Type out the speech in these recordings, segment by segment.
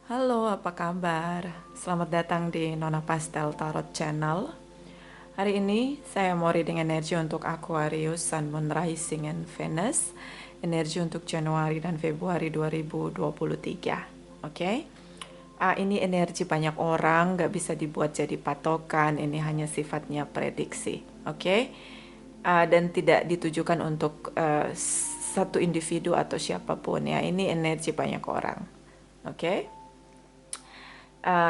Halo, apa kabar? Selamat datang di Nona Pastel Tarot Channel. Hari ini saya mau reading energi untuk Aquarius, Sun, Moon, Rising, and Venus. Energi untuk Januari dan Februari 2023. Oke? Ini energi banyak orang, gak bisa dibuat jadi patokan. Ini hanya sifatnya prediksi. Oke? Dan tidak ditujukan untuk satu individu atau siapapun ya. Ini energi banyak orang. Oke?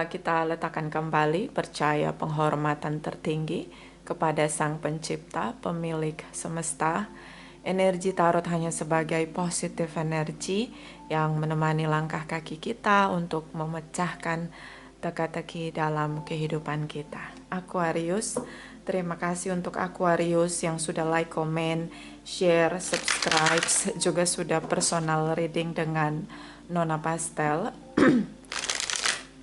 Kita letakkan kembali percaya penghormatan tertinggi kepada Sang Pencipta, pemilik semesta. Energi tarot hanya sebagai positif energi yang menemani langkah kaki kita untuk memecahkan teka-teki dalam kehidupan kita. Aquarius, terima kasih untuk Aquarius yang sudah like, comment, share, subscribe, juga sudah personal reading dengan Nona Pastel.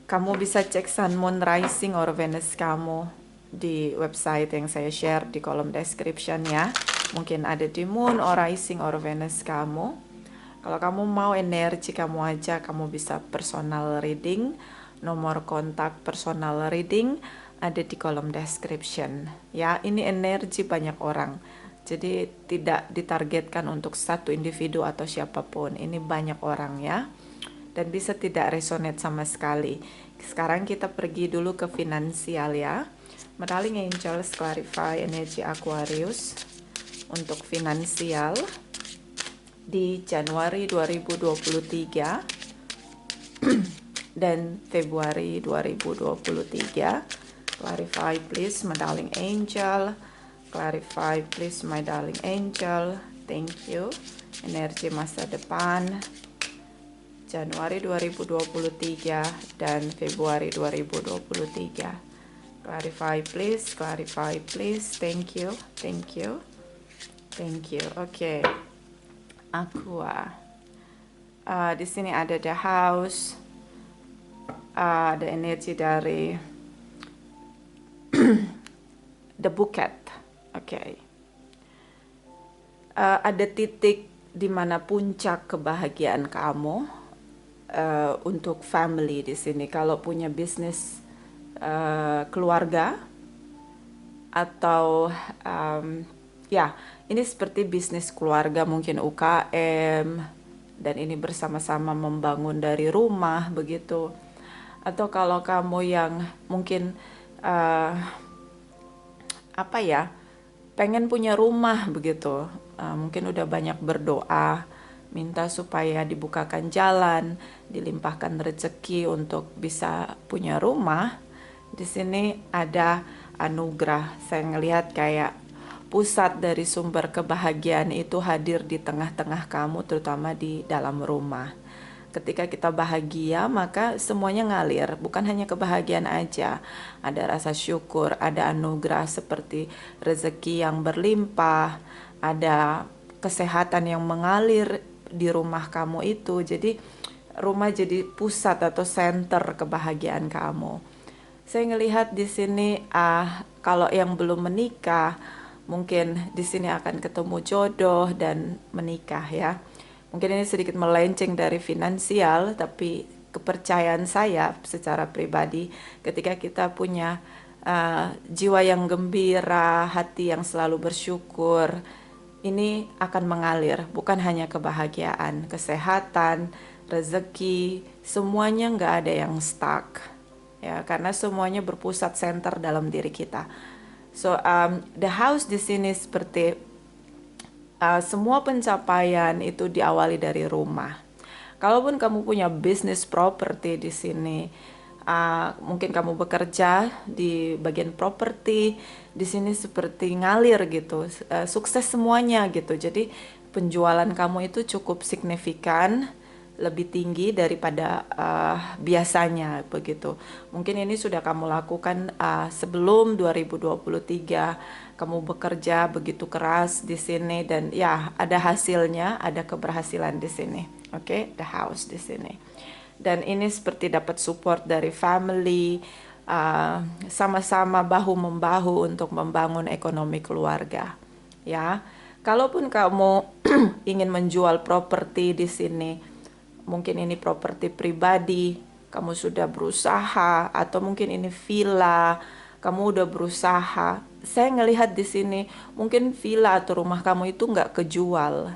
Kamu bisa cek Sun, Moon, Rising, or Venus kamu di website yang saya share di kolom description ya. Mungkin ada di Moon, or Rising, or Venus kamu. Kalau kamu mau energi kamu aja, kamu bisa personal reading. Nomor kontak personal reading ada di kolom description. Ya, ini energi banyak orang. Jadi tidak ditargetkan untuk satu individu atau siapapun. Ini banyak orang ya. Dan bisa tidak resonate sama sekali. Sekarang kita pergi dulu ke finansial ya. Modeling Angels clarify energi Aquarius untuk finansial di Januari 2023 dan Februari 2023. Clarify please my darling angel. Clarify please my darling angel. Thank you. Energi masa depan Januari 2023 dan Februari 2023. Clarify please, thank you, thank you, thank you. Oke. Aqua. Di sini ada the house, ada energi dari the bouquet. Oke. Ada titik di mana puncak kebahagiaan kamu. Untuk family di sini, kalau punya bisnis keluarga atau ya ini seperti bisnis keluarga, mungkin UKM, dan ini bersama-sama membangun dari rumah begitu. Atau kalau kamu yang mungkin pengen punya rumah begitu, mungkin udah banyak berdoa minta supaya dibukakan jalan, dilimpahkan rezeki untuk bisa punya rumah. Di sini ada anugerah. Saya ngelihat kayak pusat dari sumber kebahagiaan itu hadir di tengah-tengah kamu, terutama di dalam rumah. Ketika kita bahagia, maka semuanya ngalir. Bukan hanya kebahagiaan aja, ada rasa syukur, ada anugerah seperti rezeki yang berlimpah, ada kesehatan yang mengalir di rumah kamu itu. Jadi rumah jadi pusat atau center kebahagiaan kamu. Saya ngelihat di sini kalau yang belum menikah, mungkin di sini akan ketemu jodoh dan menikah ya. Mungkin ini sedikit melenceng dari finansial, tapi kepercayaan saya secara pribadi ketika kita punya jiwa yang gembira, hati yang selalu bersyukur, ini akan mengalir, bukan hanya kebahagiaan, kesehatan, rezeki, semuanya nggak ada yang stuck, ya, karena semuanya berpusat center dalam diri kita. So, the house di sini seperti semua pencapaian itu diawali dari rumah. Kalaupun kamu punya bisnis properti di sini, mungkin kamu bekerja di bagian properti, di sini seperti ngalir gitu, sukses semuanya gitu. Jadi penjualan kamu itu cukup signifikan, lebih tinggi daripada biasanya begitu. Mungkin ini sudah kamu lakukan sebelum 2023. Kamu bekerja begitu keras di sini dan ya ada hasilnya, ada keberhasilan di sini. Oke, the house di sini. Dan ini seperti dapat support dari family, sama-sama bahu membahu untuk membangun ekonomi keluarga. Ya, kalaupun kamu ingin menjual properti di sini, mungkin ini properti pribadi, kamu sudah berusaha, atau mungkin ini villa, kamu udah berusaha. Saya ngelihat di sini, mungkin villa atau rumah kamu itu nggak kejual,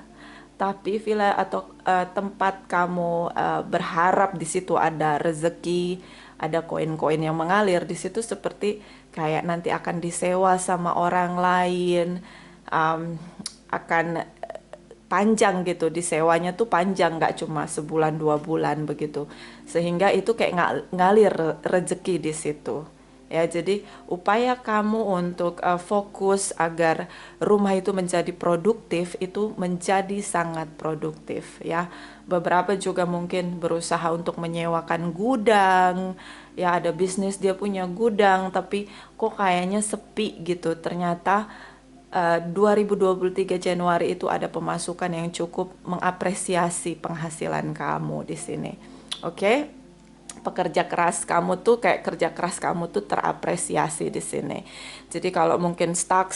tapi villa atau tempat kamu berharap di situ ada rezeki, ada koin-koin yang mengalir di situ, seperti kayak nanti akan disewa sama orang lain, um, akan panjang gitu, disewanya tuh panjang, nggak cuma sebulan 2 bulan begitu, sehingga itu kayak ngalir rezeki di situ. Ya, jadi upaya kamu untuk fokus agar rumah itu menjadi produktif, itu menjadi sangat produktif ya. Beberapa juga mungkin berusaha untuk menyewakan gudang, ya ada bisnis dia punya gudang tapi kok kayaknya sepi gitu. Ternyata 2023 Januari itu ada pemasukan yang cukup mengapresiasi penghasilan kamu di sini. Oke? Pekerja keras kamu tuh, kayak kerja keras kamu tuh terapresiasi di sini. Jadi kalau mungkin stuck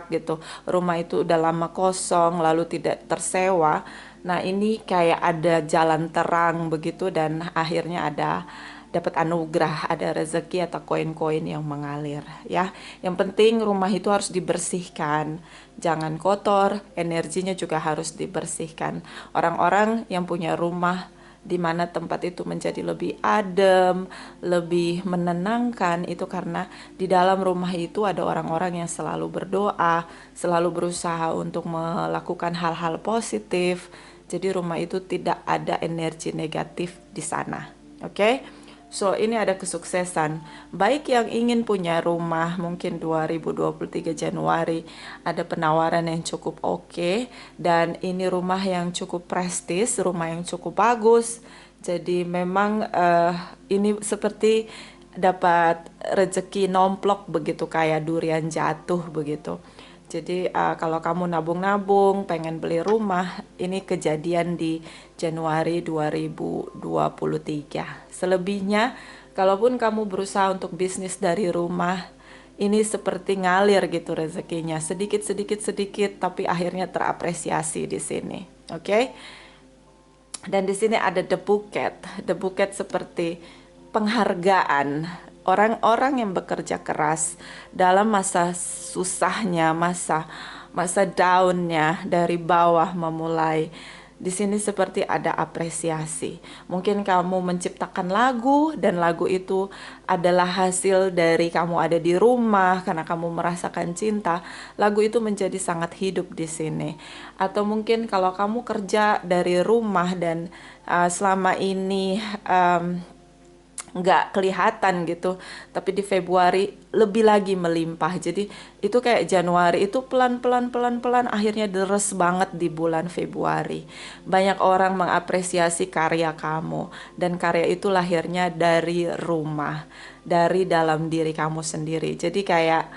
gitu, rumah itu udah lama kosong lalu tidak tersewa. Nah, ini kayak ada jalan terang begitu, dan akhirnya ada dapat anugerah, ada rezeki atau koin-koin yang mengalir ya. Yang penting rumah itu harus dibersihkan, jangan kotor, energinya juga harus dibersihkan. Orang-orang yang punya rumah di mana tempat itu menjadi lebih adem, lebih menenangkan, itu karena di dalam rumah itu ada orang-orang yang selalu berdoa, selalu berusaha untuk melakukan hal-hal positif. Jadi rumah itu tidak ada energi negatif di sana. Oke? So, ini ada kesuksesan. Baik yang ingin punya rumah, mungkin 2023 Januari ada penawaran yang cukup oke, dan ini rumah yang cukup prestis, rumah yang cukup bagus. Jadi memang ini seperti dapat rezeki nomplok begitu, kayak durian jatuh begitu. Jadi kalau kamu nabung-nabung pengen beli rumah, ini kejadian di Januari 2023. Selebihnya, kalaupun kamu berusaha untuk bisnis dari rumah, ini seperti ngalir gitu rezekinya, sedikit sedikit sedikit, tapi akhirnya terapresiasi di sini. Oke? Dan di sini ada the bouquet. The bouquet seperti penghargaan orang-orang yang bekerja keras dalam masa susahnya, masa downnya, dari bawah memulai. Di sini seperti ada apresiasi. Mungkin kamu menciptakan lagu, dan lagu itu adalah hasil dari kamu ada di rumah karena kamu merasakan cinta. Lagu itu menjadi sangat hidup di sini. Atau mungkin kalau kamu kerja dari rumah dan selama ini nggak kelihatan gitu, tapi di Februari lebih lagi melimpah. Jadi itu kayak Januari itu pelan-pelan akhirnya deres banget di bulan Februari. Banyak orang mengapresiasi karya kamu, dan karya itu lahirnya dari rumah, dari dalam diri kamu sendiri. Jadi kayak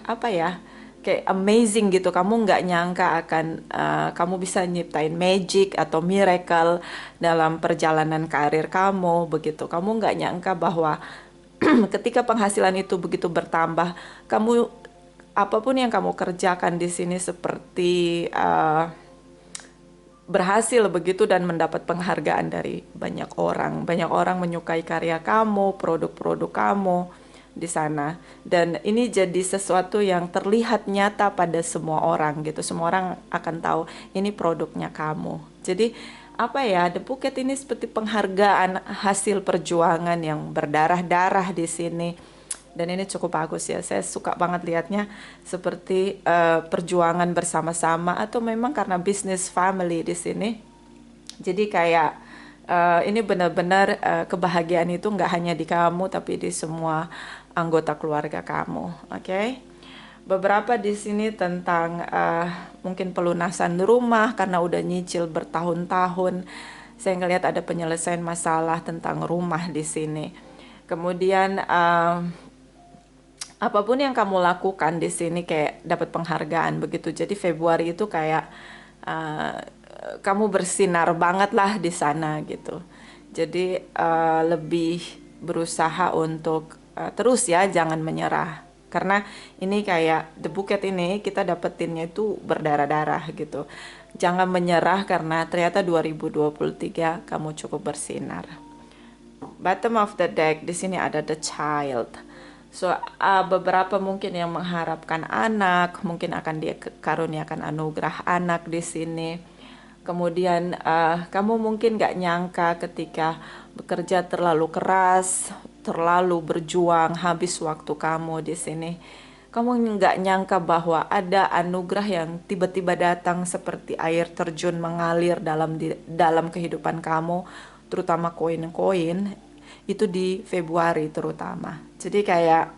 apa ya, kayak amazing gitu. Kamu nggak nyangka akan kamu bisa nyiptain magic atau miracle dalam perjalanan karir kamu begitu. Kamu nggak nyangka bahwa ketika penghasilan itu begitu bertambah, kamu apapun yang kamu kerjakan di sini seperti berhasil begitu, dan mendapat penghargaan dari banyak orang. Banyak orang menyukai karya kamu, produk-produk kamu di sana. Dan ini jadi sesuatu yang terlihat nyata pada semua orang gitu. Semua orang akan tahu ini produknya kamu. Jadi apa ya, The Phuket ini seperti penghargaan hasil perjuangan yang berdarah-darah di sini. Dan ini cukup bagus ya, saya suka banget lihatnya, seperti perjuangan bersama-sama, atau memang karena bisnis family di sini. Jadi kayak ini benar-benar kebahagiaan itu nggak hanya di kamu, tapi di semua anggota keluarga kamu. Oke? Beberapa di sini tentang mungkin pelunasan rumah karena udah nyicil bertahun-tahun. Saya ngelihat ada penyelesaian masalah tentang rumah di sini. Kemudian apapun yang kamu lakukan di sini kayak dapat penghargaan begitu. Jadi Februari itu kayak uh, kamu bersinar banget lah di sana gitu. Jadi lebih berusaha untuk terus ya, jangan menyerah. Karena ini kayak The Bouquet ini kita dapetinnya itu berdarah-darah gitu. Jangan menyerah karena ternyata 2023 kamu cukup bersinar. Bottom of the deck di sini ada the child. So beberapa mungkin yang mengharapkan anak, mungkin akan dikaruniakan anugerah anak di sini. Kemudian kamu mungkin gak nyangka ketika bekerja terlalu keras, terlalu berjuang, habis waktu kamu di sini. Kamu nggak nyangka bahwa ada anugerah yang tiba-tiba datang seperti air terjun mengalir dalam kehidupan kamu, terutama koin-koin itu di Februari terutama. Jadi kayak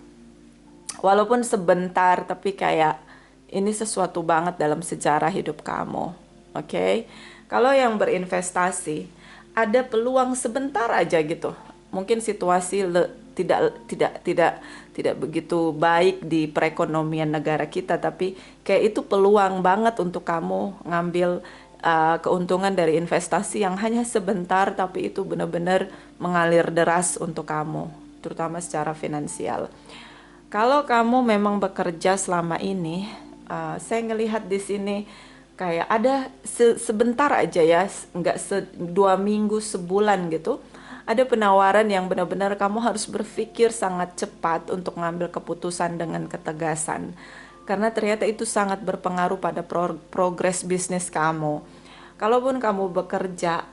walaupun sebentar tapi kayak ini sesuatu banget dalam sejarah hidup kamu. Oke. Kalau yang berinvestasi ada peluang sebentar aja gitu. Mungkin situasi tidak begitu baik di perekonomian negara kita, tapi kayak itu peluang banget untuk kamu ngambil keuntungan dari investasi yang hanya sebentar tapi itu benar-benar mengalir deras untuk kamu, terutama secara finansial. Kalau kamu memang bekerja selama ini, saya ngelihat di sini kayak ada sebentar aja ya, nggak 2 minggu, sebulan gitu. Ada penawaran yang benar-benar kamu harus berpikir sangat cepat untuk mengambil keputusan dengan ketegasan. Karena ternyata itu sangat berpengaruh pada progres bisnis kamu. Kalaupun kamu bekerja,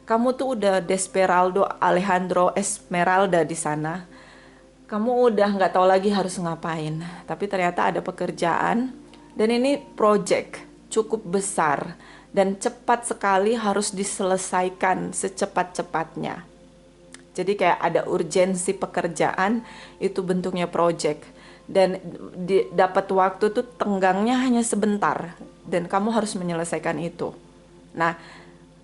kamu tuh udah Desperaldo Alejandro Esmeralda di sana. Kamu udah nggak tahu lagi harus ngapain. Tapi ternyata ada pekerjaan dan ini project cukup besar dan cepat sekali harus diselesaikan secepat-cepatnya. Jadi kayak ada urgensi pekerjaan itu bentuknya project dan dapat waktu tuh tenggangnya hanya sebentar dan kamu harus menyelesaikan itu. Nah,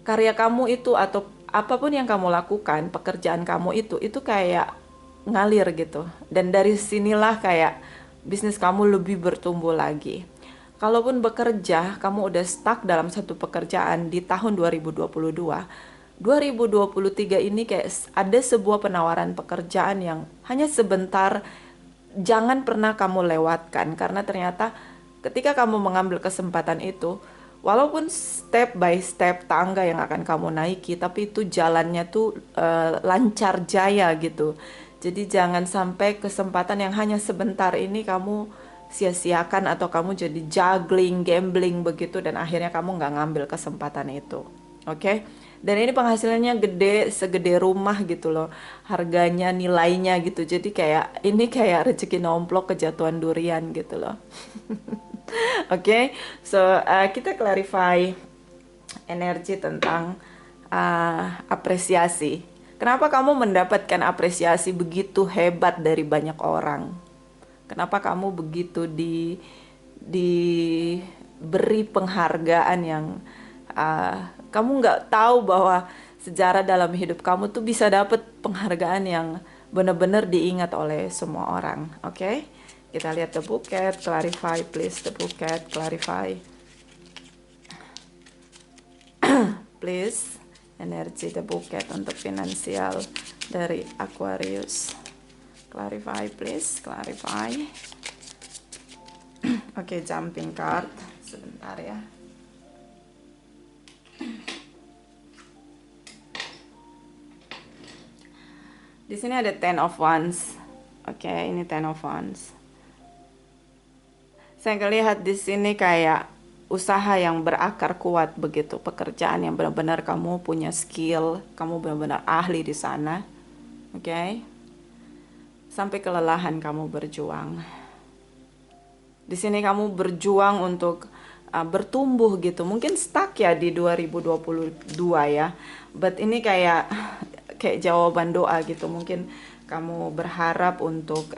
karya kamu itu atau apapun yang kamu lakukan, pekerjaan kamu itu kayak ngalir gitu. Dan dari sinilah kayak bisnis kamu lebih bertumbuh lagi. Kalaupun bekerja, kamu udah stuck dalam satu pekerjaan di tahun 2022, 2023 ini kayak ada sebuah penawaran pekerjaan yang hanya sebentar, jangan pernah kamu lewatkan karena ternyata ketika kamu mengambil kesempatan itu, walaupun step by step tangga yang akan kamu naiki, tapi itu jalannya tuh lancar jaya gitu. Jadi jangan sampai kesempatan yang hanya sebentar ini kamu sia-siakan atau kamu jadi juggling, gambling begitu dan akhirnya kamu nggak ngambil kesempatan itu. Oke? Dan ini penghasilannya gede, segede rumah gitu loh. Harganya, nilainya gitu. Jadi kayak ini kayak rezeki nomplok kejatuhan durian gitu loh. Oke, so kita clarify energi tentang apresiasi. Kenapa kamu mendapatkan apresiasi begitu hebat dari banyak orang? Kenapa kamu begitu diberi penghargaan yang kamu nggak tahu bahwa sejarah dalam hidup kamu tuh bisa dapat penghargaan yang benar-benar diingat oleh semua orang. Oke? Kita lihat the bouquet, clarify please the bouquet, clarify. Please, energi the bouquet untuk finansial dari Aquarius. Clarify please, clarify. Oke, jumping card. Sebentar ya. Di sini ada Ten of Wands. Oke, ini Ten of Wands. Saya ngelihat di sini kayak usaha yang berakar kuat begitu, pekerjaan yang benar-benar kamu punya skill, kamu benar-benar ahli di sana. Oke. Sampai kelelahan kamu berjuang. Di sini kamu berjuang untuk bertumbuh gitu. Mungkin stuck ya di 2022 ya. But ini kayak jawaban doa gitu. Mungkin kamu berharap untuk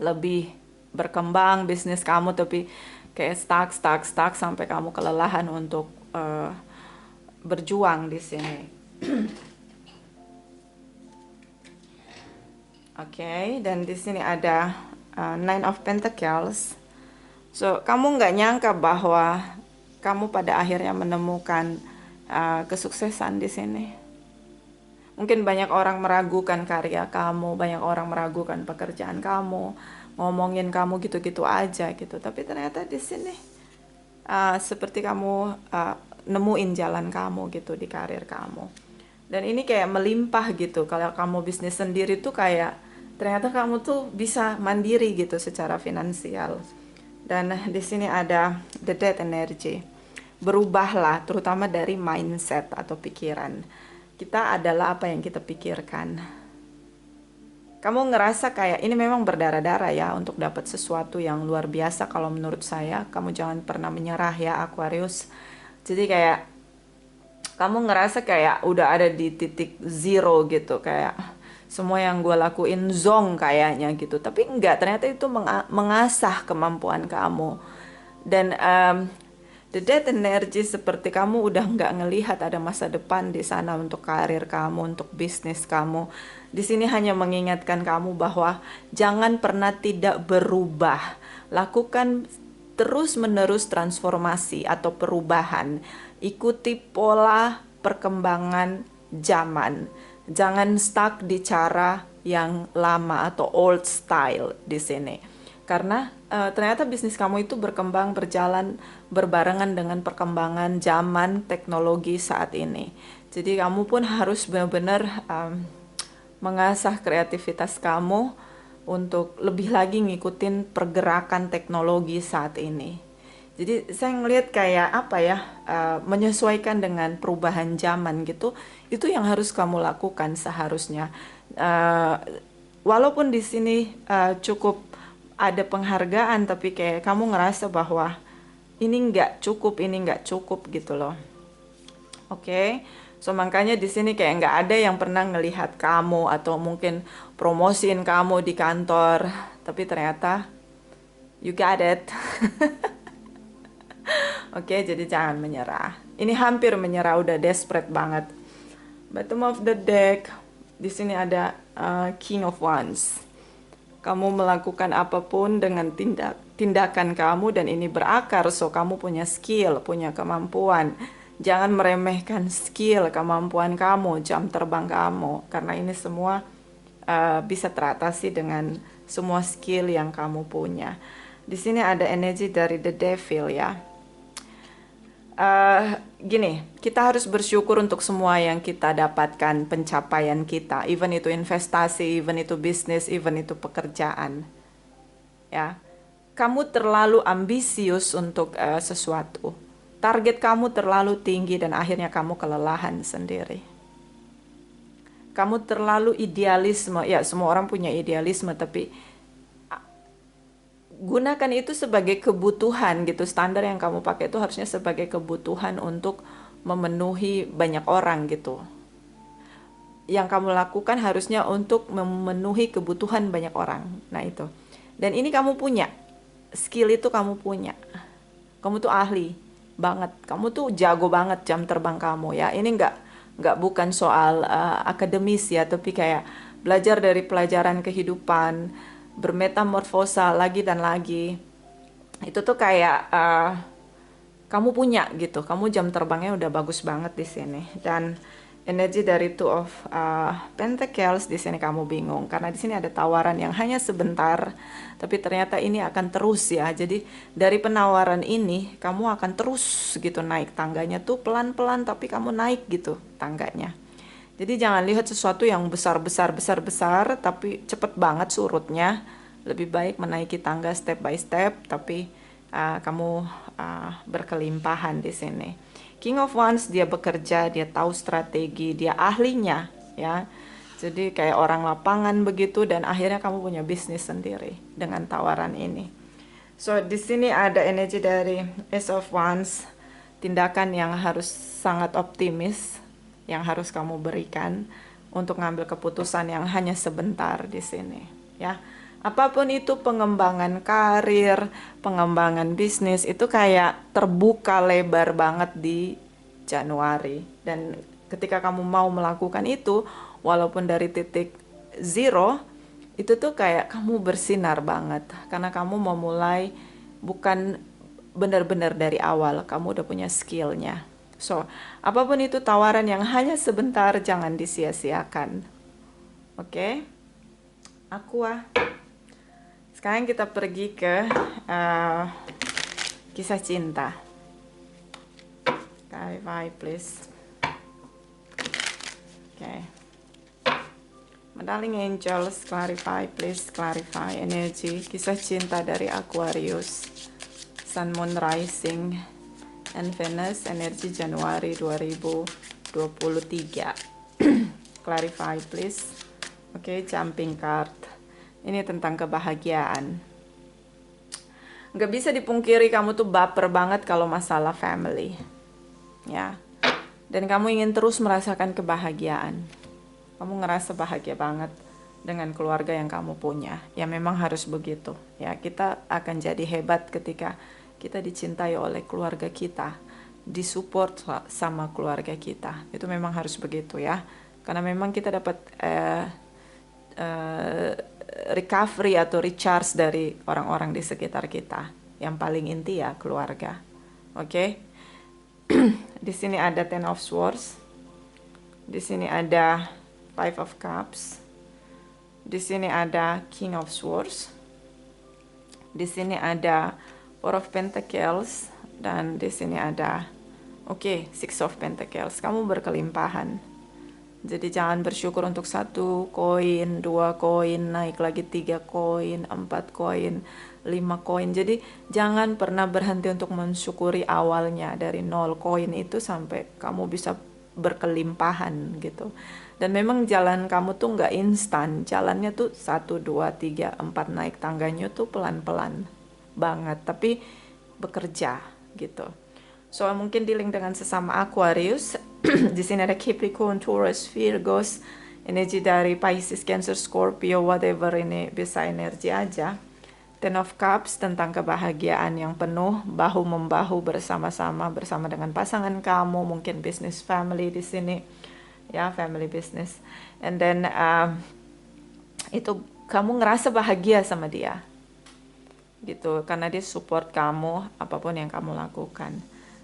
lebih berkembang bisnis kamu, tapi kayak stuck sampai kamu kelelahan untuk berjuang di sini. Oke, dan di sini ada Nine of Pentacles. So, kamu nggak nyangka bahwa kamu pada akhirnya menemukan kesuksesan di sini. Mungkin banyak orang meragukan karya kamu, banyak orang meragukan pekerjaan kamu, ngomongin kamu gitu-gitu aja gitu. Tapi ternyata di sini seperti kamu nemuin jalan kamu gitu di karir kamu. Dan ini kayak melimpah gitu. Kalau kamu bisnis sendiri tuh kayak ternyata kamu tuh bisa mandiri gitu secara finansial. Dan di sini ada the death energy. Berubahlah, terutama dari mindset atau pikiran. Kita adalah apa yang kita pikirkan. Kamu ngerasa kayak ini memang berdarah-darah ya untuk dapat sesuatu yang luar biasa kalau menurut saya. Kamu jangan pernah menyerah ya Aquarius. Jadi kayak kamu ngerasa kayak udah ada di titik zero gitu, kayak semua yang gue lakuin zong kayaknya gitu. Tapi enggak, ternyata itu mengasah kemampuan kamu. Dan the death energy seperti kamu udah nggak ngelihat ada masa depan di sana untuk karir kamu, untuk bisnis kamu. Di sini hanya mengingatkan kamu bahwa jangan pernah tidak berubah. Lakukan terus-menerus transformasi atau perubahan. Ikuti pola perkembangan zaman. Jangan stuck di cara yang lama atau old style di sini. Karena ternyata bisnis kamu itu berkembang, berjalan berbarengan dengan perkembangan zaman teknologi saat ini. Jadi kamu pun harus benar-benar mengasah kreativitas kamu untuk lebih lagi ngikutin pergerakan teknologi saat ini. Jadi saya ngelihat kayak apa ya, menyesuaikan dengan perubahan zaman gitu, itu yang harus kamu lakukan seharusnya. Uh, Walaupun di sini cukup ada penghargaan, tapi kayak kamu ngerasa bahwa ini nggak cukup gitu loh. Oke, so makanya di sini kayak nggak ada yang pernah ngelihat kamu atau mungkin promosiin kamu di kantor, tapi ternyata you got it. Oke, jadi jangan menyerah. Ini hampir menyerah, udah desperate banget. Bottom of the deck, di sini ada King of Wands. Kamu melakukan apapun dengan tindakan kamu dan ini berakar, so kamu punya skill, punya kemampuan. Jangan meremehkan skill, kemampuan kamu, jam terbang kamu, karena ini semua bisa teratasi dengan semua skill yang kamu punya. Di sini ada energi dari the devil ya. Gini, kita harus bersyukur untuk semua yang kita dapatkan, pencapaian kita, even itu investasi, even itu bisnis, even itu pekerjaan. Ya, kamu terlalu ambisius untuk sesuatu. Target kamu terlalu tinggi dan akhirnya kamu kelelahan sendiri. Kamu terlalu idealisme, ya semua orang punya idealisme, tapi gunakan itu sebagai kebutuhan gitu. Standar yang kamu pakai itu harusnya sebagai kebutuhan untuk memenuhi banyak orang gitu. Yang kamu lakukan harusnya untuk memenuhi kebutuhan banyak orang. Nah itu. Dan ini kamu punya. Skill itu kamu punya. Kamu tuh ahli banget. Kamu tuh jago banget jam terbang kamu ya. Ini nggak bukan soal akademis ya, tapi kayak belajar dari pelajaran kehidupan, bermetamorfosa lagi dan lagi. Itu tuh kayak kamu punya gitu. Kamu jam terbangnya udah bagus banget di sini. Dan energi dari Two of Pentacles di sini kamu bingung karena di sini ada tawaran yang hanya sebentar, tapi ternyata ini akan terus ya. Jadi dari penawaran ini kamu akan terus gitu naik tangganya tuh pelan-pelan, tapi kamu naik gitu tangganya. Jadi jangan lihat sesuatu yang besar, tapi cepet banget surutnya. Lebih baik menaiki tangga step by step, tapi kamu berkelimpahan di sini. King of Wands dia bekerja, dia tahu strategi, dia ahlinya ya. Jadi kayak orang lapangan begitu dan akhirnya kamu punya bisnis sendiri dengan tawaran ini. So di sini ada energi dari Ace of Wands, tindakan yang harus sangat optimis yang harus kamu berikan untuk ngambil keputusan yang hanya sebentar di sini ya. Apapun itu pengembangan karir, pengembangan bisnis itu kayak terbuka lebar banget di Januari. Dan ketika kamu mau melakukan itu, walaupun dari titik zero, itu tuh kayak kamu bersinar banget. Karena kamu mau mulai bukan benar-benar dari awal, kamu udah punya skillnya. So, apapun itu tawaran yang hanya sebentar, jangan disia-siakan. Oke? Aqua. Sekarang kita pergi ke kisah cinta. Clarify please. Darling angels, clarify, please clarify energi kisah cinta dari Aquarius, Sun, Moon, Rising, and Venus, energi Januari 2023. Clarify, please. Oke, jumping card. Ini tentang kebahagiaan. Gak bisa dipungkiri kamu tuh baper banget kalau masalah family. Ya. Dan kamu ingin terus merasakan kebahagiaan. Kamu ngerasa bahagia banget dengan keluarga yang kamu punya. Ya memang harus begitu. Ya, kita akan jadi hebat ketika kita dicintai oleh keluarga kita, disupport sama keluarga kita. Itu memang harus begitu ya. Karena memang kita dapat recovery atau recharge dari orang-orang di sekitar kita. Yang paling inti ya keluarga. Oke. Di sini ada Ten of Swords. Di sini ada Five of Cups. Di sini ada King of Swords. Di sini ada Four of Pentacles dan di sini ada Six of Pentacles. Kamu berkelimpahan. Jadi jangan bersyukur untuk 1 koin, 2 koin, naik lagi 3 koin, 4 koin, 5 koin. Jadi jangan pernah berhenti untuk mensyukuri awalnya dari 0 koin itu sampai kamu bisa berkelimpahan gitu. Dan memang jalan kamu tuh nggak instan, jalannya tuh 1, 2, 3, 4 naik tangganya tuh pelan-pelan banget, tapi bekerja gitu. So mungkin dealing dengan sesama Aquarius. Di sini ada Capricorn, Taurus, Virgos, energi dari Pisces, Cancer, Scorpio, whatever, ini bisa energi aja. Ten of Cups tentang kebahagiaan yang penuh, bahu membahu bersama-sama bersama dengan pasangan kamu, mungkin business family di sini. Ya, family business. And then itu kamu ngerasa bahagia sama dia. Gitu, karena dia support kamu apapun yang kamu lakukan.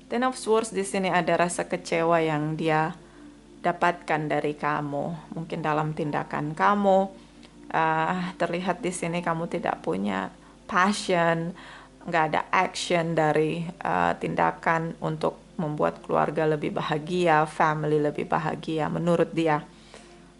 Ten of Swords di sini ada rasa kecewa yang dia dapatkan dari kamu. Mungkin dalam tindakan kamu terlihat di sini kamu tidak punya passion, nggak ada action dari tindakan untuk membuat keluarga lebih bahagia, family lebih bahagia menurut dia.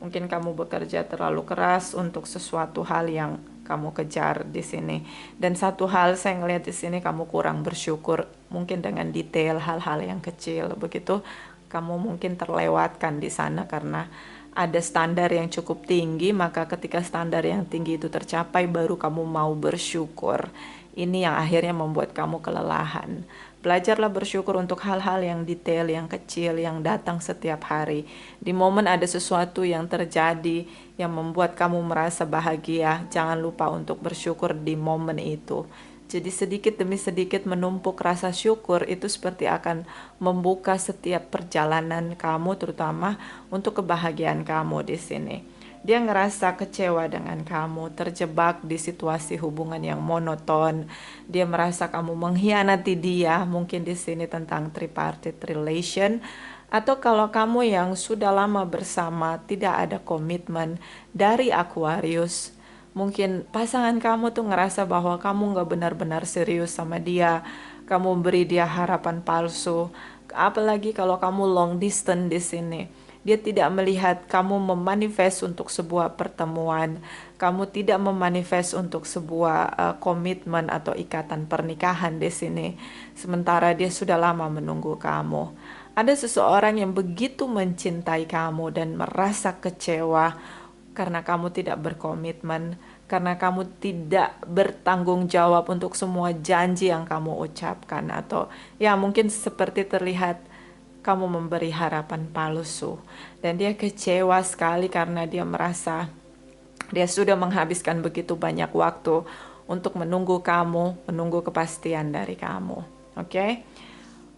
Mungkin kamu bekerja terlalu keras untuk sesuatu hal yang kamu kejar di sini. Dan satu hal saya ngelihat di sini kamu kurang bersyukur, mungkin dengan detail hal-hal yang kecil begitu. Kamu mungkin terlewatkan di sana karena ada standar yang cukup tinggi, maka ketika standar yang tinggi itu tercapai baru kamu mau bersyukur. Ini yang akhirnya membuat kamu kelelahan. Belajarlah bersyukur untuk hal-hal yang detail, yang kecil, yang datang setiap hari. Di momen ada sesuatu yang terjadi yang membuat kamu merasa bahagia, jangan lupa untuk bersyukur di momen itu. Jadi sedikit demi sedikit menumpuk rasa syukur itu seperti akan membuka setiap perjalanan kamu, terutama untuk kebahagiaan kamu di sini. Dia ngerasa kecewa dengan kamu, terjebak di situasi hubungan yang monoton. Dia merasa kamu mengkhianati dia, mungkin di sini tentang tripartite relation. Atau kalau kamu yang sudah lama bersama, tidak ada komitmen dari Aquarius. Mungkin pasangan kamu tuh ngerasa bahwa kamu nggak benar-benar serius sama dia. Kamu beri dia harapan palsu. Apalagi kalau kamu long distance di sini. Dia tidak melihat kamu memanifest untuk sebuah pertemuan. Kamu tidak memanifest untuk sebuah komitmen atau ikatan pernikahan di sini. Sementara dia sudah lama menunggu kamu. Ada seseorang yang begitu mencintai kamu dan merasa kecewa karena kamu tidak berkomitmen, karena kamu tidak bertanggung jawab untuk semua janji yang kamu ucapkan, atau ya mungkin seperti terlihat kamu memberi harapan palsu. Dan dia kecewa sekali karena dia merasa dia sudah menghabiskan begitu banyak waktu untuk menunggu kamu, menunggu kepastian dari kamu. Oke?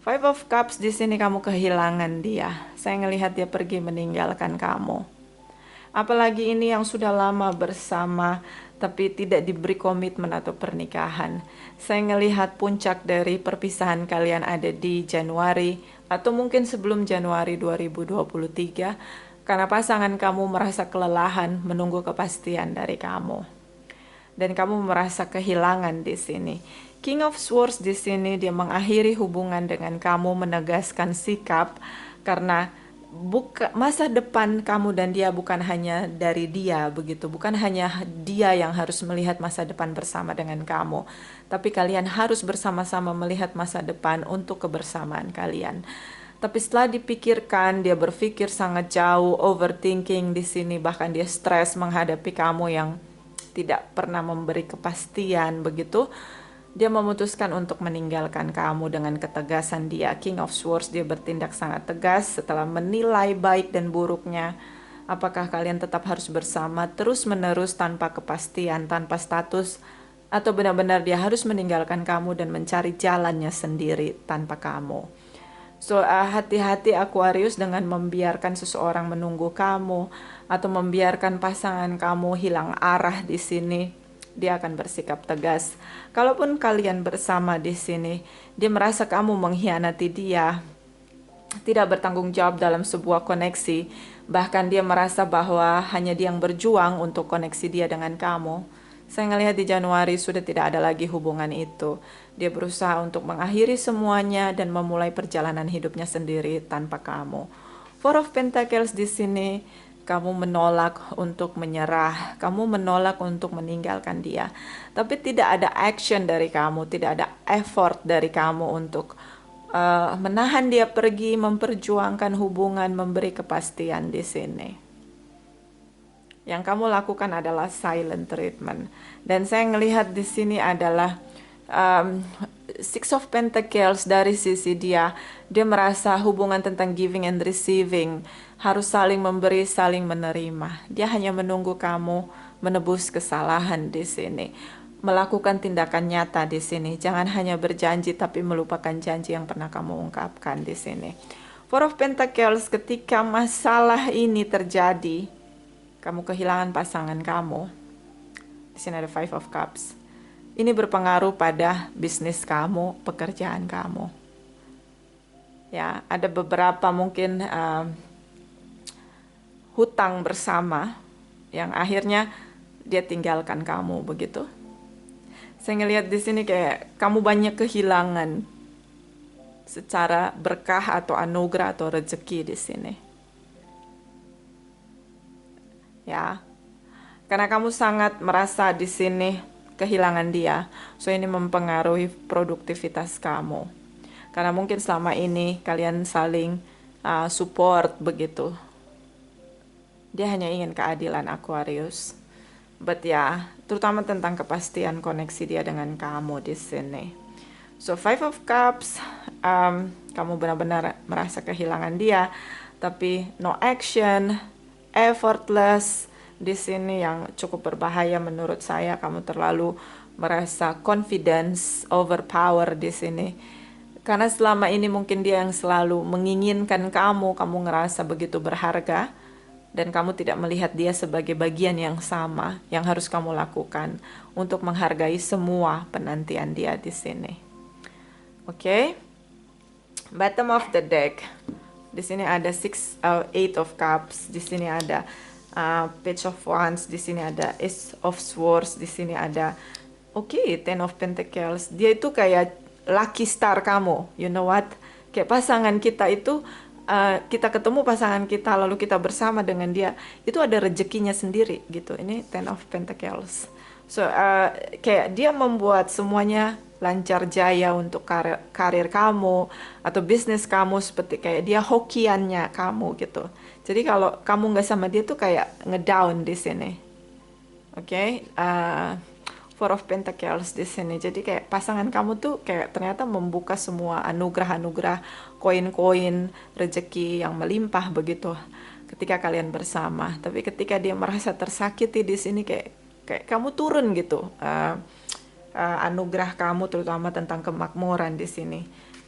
Five of Cups di sini kamu kehilangan dia. Saya ngelihat dia pergi meninggalkan kamu. Apalagi ini yang sudah lama bersama tapi tidak diberi komitmen atau pernikahan. Saya ngelihat puncak dari perpisahan kalian ada di Januari atau mungkin sebelum Januari 2023 karena pasangan kamu merasa kelelahan menunggu kepastian dari kamu. Dan kamu merasa kehilangan di sini. King of Swords di sini dia mengakhiri hubungan dengan kamu, menegaskan sikap karena masa depan kamu dan dia bukan hanya dari dia begitu, bukan hanya dia yang harus melihat masa depan bersama dengan kamu, tapi kalian harus bersama-sama melihat masa depan untuk kebersamaan kalian. Tapi setelah dipikirkan, dia berpikir sangat jauh, overthinking di sini, bahkan dia stres menghadapi kamu yang tidak pernah memberi kepastian begitu. Dia memutuskan untuk meninggalkan kamu dengan ketegasan dia. King of Swords, dia bertindak sangat tegas setelah menilai baik dan buruknya. Apakah kalian tetap harus bersama terus-menerus tanpa kepastian, tanpa status, atau benar-benar dia harus meninggalkan kamu dan mencari jalannya sendiri tanpa kamu. So, hati-hati Aquarius dengan membiarkan seseorang menunggu kamu atau membiarkan pasangan kamu hilang arah di sini. Dia akan bersikap tegas. Kalaupun kalian bersama di sini, dia merasa kamu mengkhianati dia, tidak bertanggung jawab dalam sebuah koneksi. Bahkan dia merasa bahwa hanya dia yang berjuang untuk koneksi dia dengan kamu. Saya ngelihat di Januari sudah tidak ada lagi hubungan itu. Dia berusaha untuk mengakhiri semuanya dan memulai perjalanan hidupnya sendiri tanpa kamu. Four of Pentacles di sini, kamu menolak untuk menyerah, kamu menolak untuk meninggalkan dia. Tapi tidak ada action dari kamu, tidak ada effort dari kamu untuk menahan dia pergi, memperjuangkan hubungan, memberi kepastian di sini. Yang kamu lakukan adalah silent treatment. Dan saya melihat di sini adalah Six of Pentacles dari sisi dia. Dia merasa hubungan tentang giving and receiving harus saling memberi, saling menerima. Dia hanya menunggu kamu menebus kesalahan di sini, melakukan tindakan nyata di sini. Jangan hanya berjanji tapi melupakan janji yang pernah kamu ungkapkan di sini. Four of Pentacles, ketika masalah ini terjadi, kamu kehilangan pasangan kamu. Di sini ada Five of Cups. Ini berpengaruh pada bisnis kamu, pekerjaan kamu. Ya, ada beberapa mungkin hutang bersama yang akhirnya dia tinggalkan kamu begitu. Saya ngelihat di sini kayak kamu banyak kehilangan secara berkah atau anugerah atau rezeki di sini. Ya. Karena kamu sangat merasa di sini kehilangan dia. So ini mempengaruhi produktivitas kamu. Karena mungkin selama ini kalian saling support begitu. Dia hanya ingin keadilan Aquarius. But ya, terutama tentang kepastian koneksi dia dengan kamu di sini. So Five of Cups, kamu benar-benar merasa kehilangan dia, tapi no action, effortless. Di sini yang cukup berbahaya menurut saya, kamu terlalu merasa confidence, overpower di sini. Karena selama ini mungkin dia yang selalu menginginkan kamu ngerasa begitu berharga, dan kamu tidak melihat dia sebagai bagian yang sama yang harus kamu lakukan untuk menghargai semua penantian dia di sini. Oke? Bottom of the deck. Di sini ada Eight of Cups, di sini ada Page of Wands, di sini ada Ace of Swords, di sini ada Ten of Pentacles. Dia itu kayak lucky star kamu. You know what? Kayak pasangan kita itu, kita ketemu pasangan kita lalu kita bersama dengan dia, itu ada rezekinya sendiri gitu. Ini Ten of Pentacles. So kayak dia membuat semuanya lancar jaya untuk karir kamu atau bisnis kamu, seperti kayak dia hokiannya kamu gitu. Jadi kalau kamu nggak sama dia tuh kayak ngedown di sini. Oke, Four of Pentacles di sini. Jadi kayak pasangan kamu tuh kayak ternyata membuka semua anugerah-anugerah, koin-koin, rezeki yang melimpah begitu ketika kalian bersama. Tapi ketika dia merasa tersakiti di sini kayak kamu turun gitu. Anugerah kamu terutama tentang kemakmuran di sini.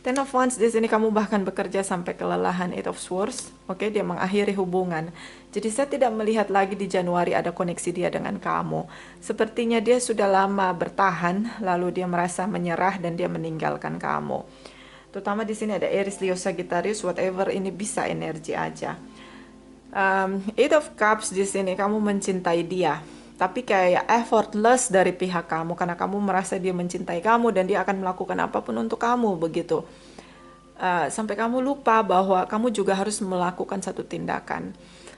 Ten of Wands di sini kamu bahkan bekerja sampai kelelahan. Eight of Swords, oke, dia mengakhiri hubungan. Jadi saya tidak melihat lagi di Januari ada koneksi dia dengan kamu. Sepertinya dia sudah lama bertahan, lalu dia merasa menyerah dan dia meninggalkan kamu. Terutama di sini ada Aries, Leo, Sagittarius, whatever, ini bisa energi aja. Eight of Cups di sini kamu mencintai dia, tapi kayak effortless dari pihak kamu karena kamu merasa dia mencintai kamu dan dia akan melakukan apapun untuk kamu begitu. sampai kamu lupa bahwa kamu juga harus melakukan satu tindakan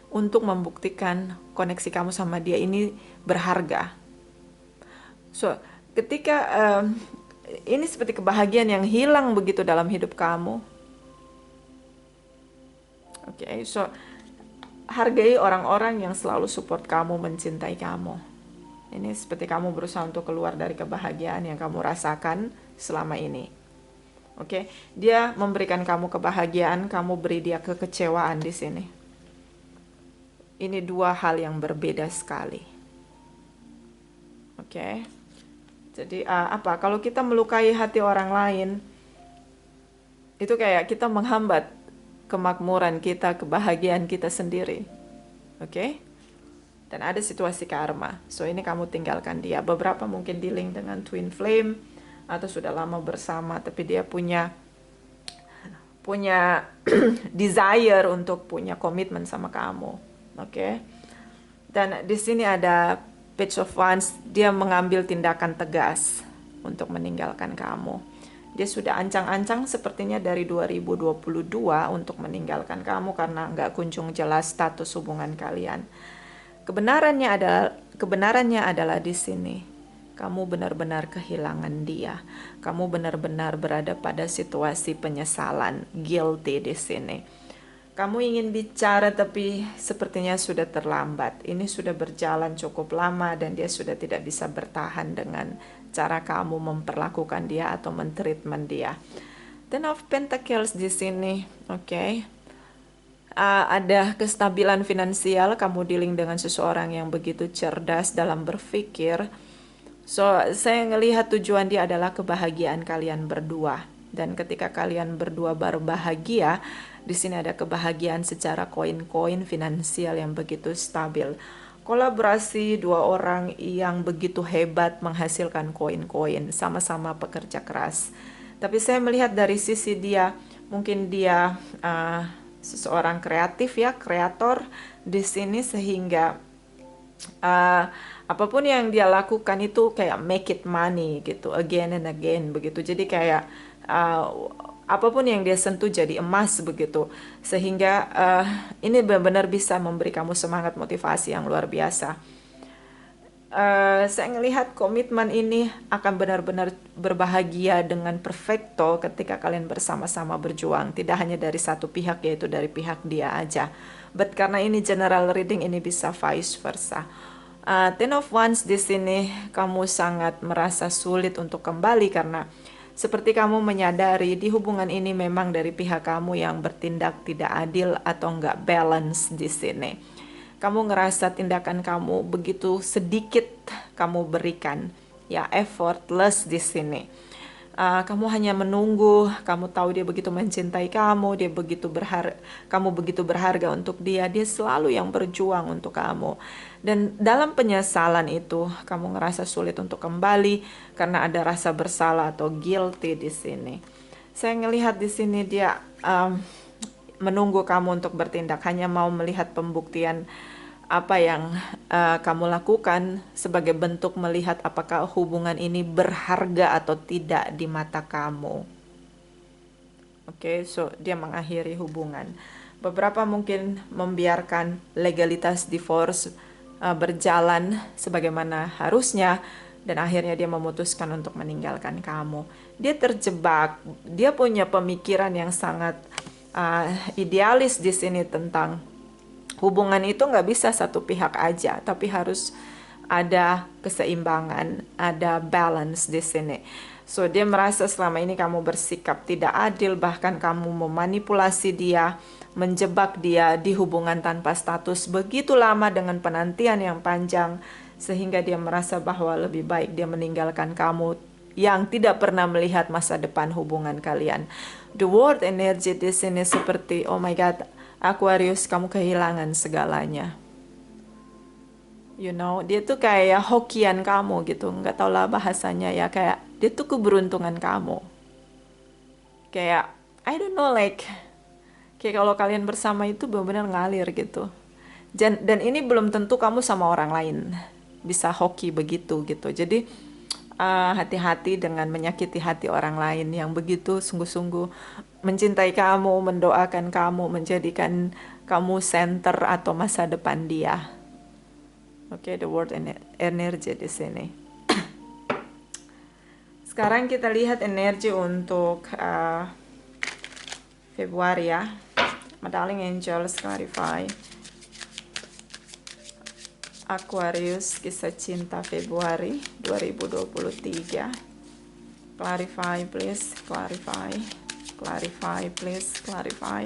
untuk membuktikan koneksi kamu sama dia ini berharga. So, ketika ini seperti kebahagiaan yang hilang begitu dalam hidup kamu. Oke, so hargai orang-orang yang selalu support kamu, mencintai kamu. Ini seperti kamu berusaha untuk keluar dari kebahagiaan yang kamu rasakan selama ini. Oke, dia memberikan kamu kebahagiaan, kamu beri dia kekecewaan di sini. Ini dua hal yang berbeda sekali. Oke. Jadi apa? Kalau kita melukai hati orang lain, itu kayak kita menghambat kemakmuran kita, kebahagiaan kita sendiri. Oke? Dan ada situasi karma. So ini kamu tinggalkan dia. Beberapa mungkin dealing dengan twin flame atau sudah lama bersama, tapi dia punya desire untuk punya komitmen sama kamu. Oke? Dan di sini ada Page of Wands, dia mengambil tindakan tegas untuk meninggalkan kamu. Dia sudah ancang-ancang sepertinya dari 2022 untuk meninggalkan kamu karena nggak kunjung jelas status hubungan kalian. Kebenarannya adalah di sini. Kamu benar-benar kehilangan dia. Kamu benar-benar berada pada situasi penyesalan, guilty di sini. Kamu ingin bicara tapi sepertinya sudah terlambat. Ini sudah berjalan cukup lama dan dia sudah tidak bisa bertahan dengan cara kamu memperlakukan dia atau mentreatment dia. Ten of Pentacles di sini, oke. Ada kestabilan finansial, kamu dealing dengan seseorang yang begitu cerdas dalam berpikir. So, saya ngelihat tujuan dia adalah kebahagiaan kalian berdua. Dan ketika kalian berdua berbahagia, di sini ada kebahagiaan secara koin-koin finansial yang begitu stabil. Kolaborasi dua orang yang begitu hebat menghasilkan koin-koin, sama-sama pekerja keras. Tapi saya melihat dari sisi dia, mungkin dia seseorang kreatif ya, kreator di sini sehingga apapun yang dia lakukan itu kayak make it money gitu, again and again begitu. Jadi kayak apapun yang dia sentuh jadi emas begitu, sehingga ini benar-benar bisa memberi kamu semangat motivasi yang luar biasa. Saya melihat komitmen ini akan benar-benar berbahagia dengan perfecto ketika kalian bersama-sama berjuang, tidak hanya dari satu pihak yaitu dari pihak dia aja. But karena ini general reading, ini bisa vice versa. Ten of Wands di sini kamu sangat merasa sulit untuk kembali karena seperti kamu menyadari di hubungan ini memang dari pihak kamu yang bertindak tidak adil atau nggak balance di sini. Kamu ngerasa tindakan kamu begitu sedikit kamu berikan, ya effortless di sini. Kamu hanya menunggu, kamu tahu dia begitu mencintai kamu, kamu begitu berharga untuk dia selalu yang berjuang untuk kamu. Dan dalam penyesalan itu, kamu ngerasa sulit untuk kembali karena ada rasa bersalah atau guilty di sini. Saya ngelihat di sini dia menunggu kamu untuk bertindak, hanya mau melihat pembuktian apa yang kamu lakukan sebagai bentuk melihat apakah hubungan ini berharga atau tidak di mata kamu. Oke, so dia mengakhiri hubungan. Beberapa mungkin membiarkan legalitas divorce berjalan sebagaimana harusnya dan akhirnya dia memutuskan untuk meninggalkan kamu. Dia terjebak, dia punya pemikiran yang sangat idealis di sini tentang hubungan itu nggak bisa satu pihak aja, tapi harus ada keseimbangan, ada balance di sini. So dia merasa selama ini kamu bersikap tidak adil, bahkan kamu memanipulasi dia, menjebak dia di hubungan tanpa status begitu lama dengan penantian yang panjang, sehingga dia merasa bahwa lebih baik dia meninggalkan kamu yang tidak pernah melihat masa depan hubungan kalian. The word energy di sini seperti, oh my God, Aquarius, kamu kehilangan segalanya. You know, dia tuh kayak hokian kamu gitu, nggak tau lah bahasanya ya, kayak dia tuh keberuntungan kamu. Kayak, I don't know, like, kayak kalau kalian bersama itu benar-benar ngalir gitu. Dan ini belum tentu kamu sama orang lain bisa hoki begitu gitu. Jadi hati-hati dengan menyakiti hati orang lain yang begitu sungguh-sungguh mencintai kamu, mendoakan kamu, menjadikan kamu center atau masa depan dia. Oke, the word energi di sini. Sekarang kita lihat energi untuk Februari ya. My darling angels, clarify. Aquarius, kisah cinta Februari 2023. Clarify please, clarify. Clarify please, clarify.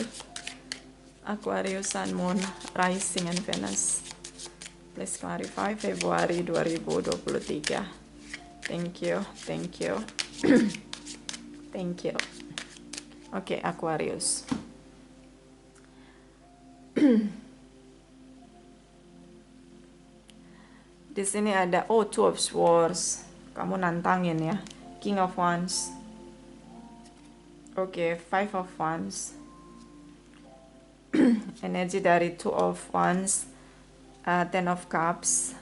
Aquarius, Sun, Moon, Rising and Venus. Please clarify Februari 2023. Thank you, thank you. Thank you. Oke, Aquarius. Di sini ada Two of Swords. Kamu nantangin ya. King of Wands. Oke, Five of Wands. Energi dari Two of Wands, Ten of Cups.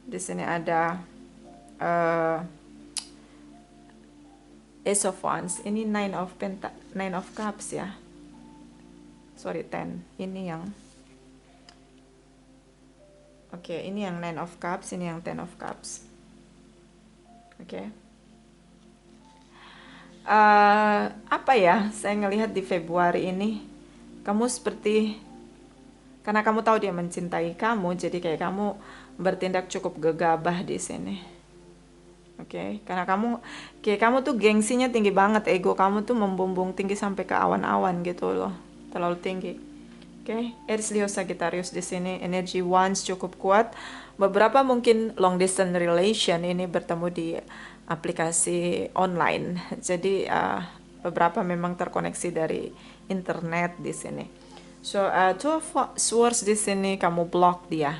Di sini ada Ace of Wands. Ini Nine of Cups ya. Sorry, 10. Ini yang Oke, ini yang Nine of Cups, ini yang Ten of Cups. Oke. Apa ya, saya ngelihat di Februari ini, kamu seperti, karena kamu tahu dia mencintai kamu, jadi kayak kamu bertindak cukup gegabah di sini. Oke, karena kamu tuh gengsinya tinggi banget, ego kamu tuh membumbung tinggi sampai ke awan-awan gitu loh, terlalu tinggi. Oke, Aries, Leo, Sagittarius di sini energi Wands cukup kuat. Beberapa mungkin long distance relation ini bertemu di aplikasi online. Jadi beberapa memang terkoneksi dari internet di sini. So Two of Swords di sini kamu block dia.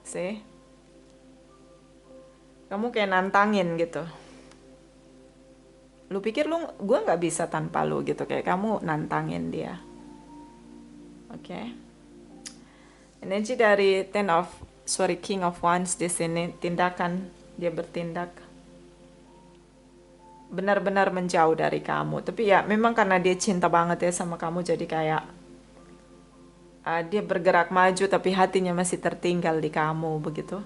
See? Kamu kayak nantangin gitu. Lu pikir gue nggak bisa tanpa lu gitu, kayak kamu nantangin dia. Oke. Energi dari King of Wands di sini, tindakan dia bertindak benar-benar menjauh dari kamu. Tapi ya memang karena dia cinta banget ya sama kamu, jadi kayak dia bergerak maju tapi hatinya masih tertinggal di kamu begitu.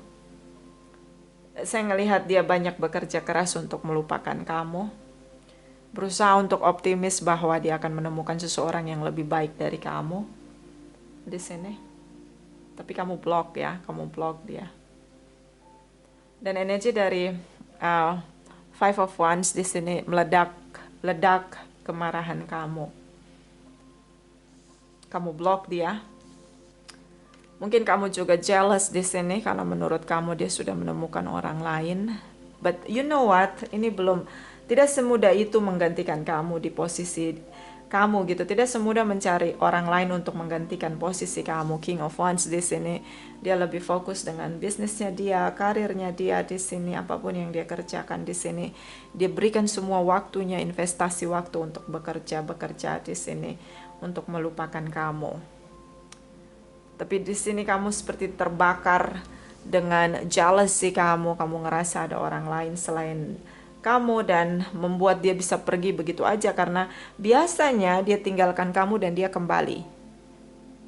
Saya ngelihat dia banyak bekerja keras untuk melupakan kamu. Berusaha untuk optimis bahwa dia akan menemukan seseorang yang lebih baik dari kamu di sini. Tapi kamu block ya, kamu block dia. Dan energi dari Five of Wands di sini meledak kemarahan kamu. Kamu block dia. Mungkin kamu juga jealous di sini karena menurut kamu dia sudah menemukan orang lain. But you know what? Ini tidak semudah itu menggantikan kamu di posisi kamu gitu. Tidak semudah mencari orang lain untuk menggantikan posisi kamu. King of Wands di sini dia lebih fokus dengan bisnisnya dia, karirnya dia di sini, apapun yang dia kerjakan di sini. Dia berikan semua waktunya, investasi waktu untuk bekerja di sini untuk melupakan kamu. Tapi di sini kamu seperti terbakar dengan jealousy kamu ngerasa ada orang lain selain kamu dan membuat dia bisa pergi begitu aja karena biasanya dia tinggalkan kamu dan dia kembali.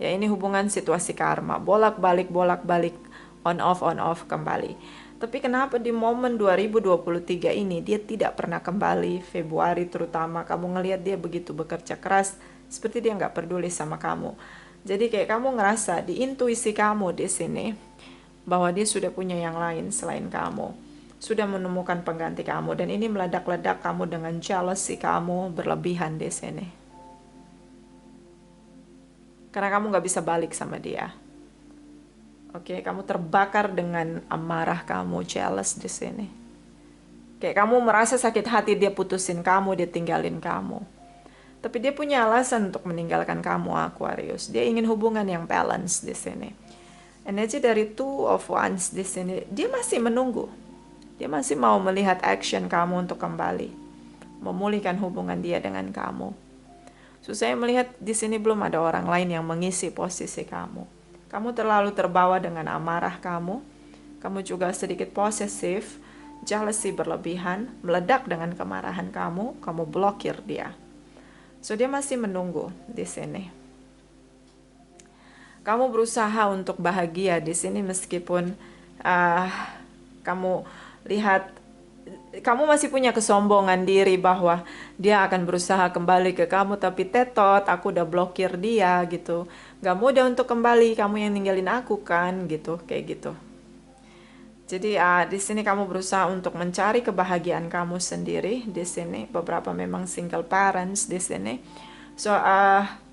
Ya, ini hubungan situasi karma, bolak-balik on off kembali. Tapi kenapa di momen 2023 ini dia tidak pernah kembali? Februari terutama kamu ngelihat dia begitu bekerja keras, seperti dia nggak peduli sama kamu. Jadi kayak kamu ngerasa di intuisi kamu di sini bahwa dia sudah punya yang lain selain kamu, sudah menemukan pengganti kamu, dan ini meledak-ledak kamu dengan jealousy kamu berlebihan di sini. Karena kamu nggak bisa balik sama dia. Oke, kamu terbakar dengan amarah kamu, jealous di sini. Kayak kamu merasa sakit hati dia putusin kamu, dia tinggalin kamu. Tapi dia punya alasan untuk meninggalkan kamu, Aquarius. Dia ingin hubungan yang balance di sini. Energi dari Two of Wands di sini, dia masih menunggu. Dia masih mau melihat action kamu untuk kembali, memulihkan hubungan dia dengan kamu. So, saya melihat di sini belum ada orang lain yang mengisi posisi kamu. Kamu terlalu terbawa dengan amarah kamu, Kamu juga sedikit posesif, jealousy berlebihan, meledak dengan kemarahan kamu blokir dia. So dia masih menunggu di sini. Kamu berusaha untuk bahagia di sini meskipun kamu lihat kamu masih punya kesombongan diri bahwa dia akan berusaha kembali ke kamu, tapi tetot, aku udah blokir dia gitu. Gak mudah untuk kembali, kamu yang ninggalin aku kan gitu, kayak gitu. Jadi di sini kamu berusaha untuk mencari kebahagiaan kamu sendiri di sini. Beberapa memang single parents di sini. So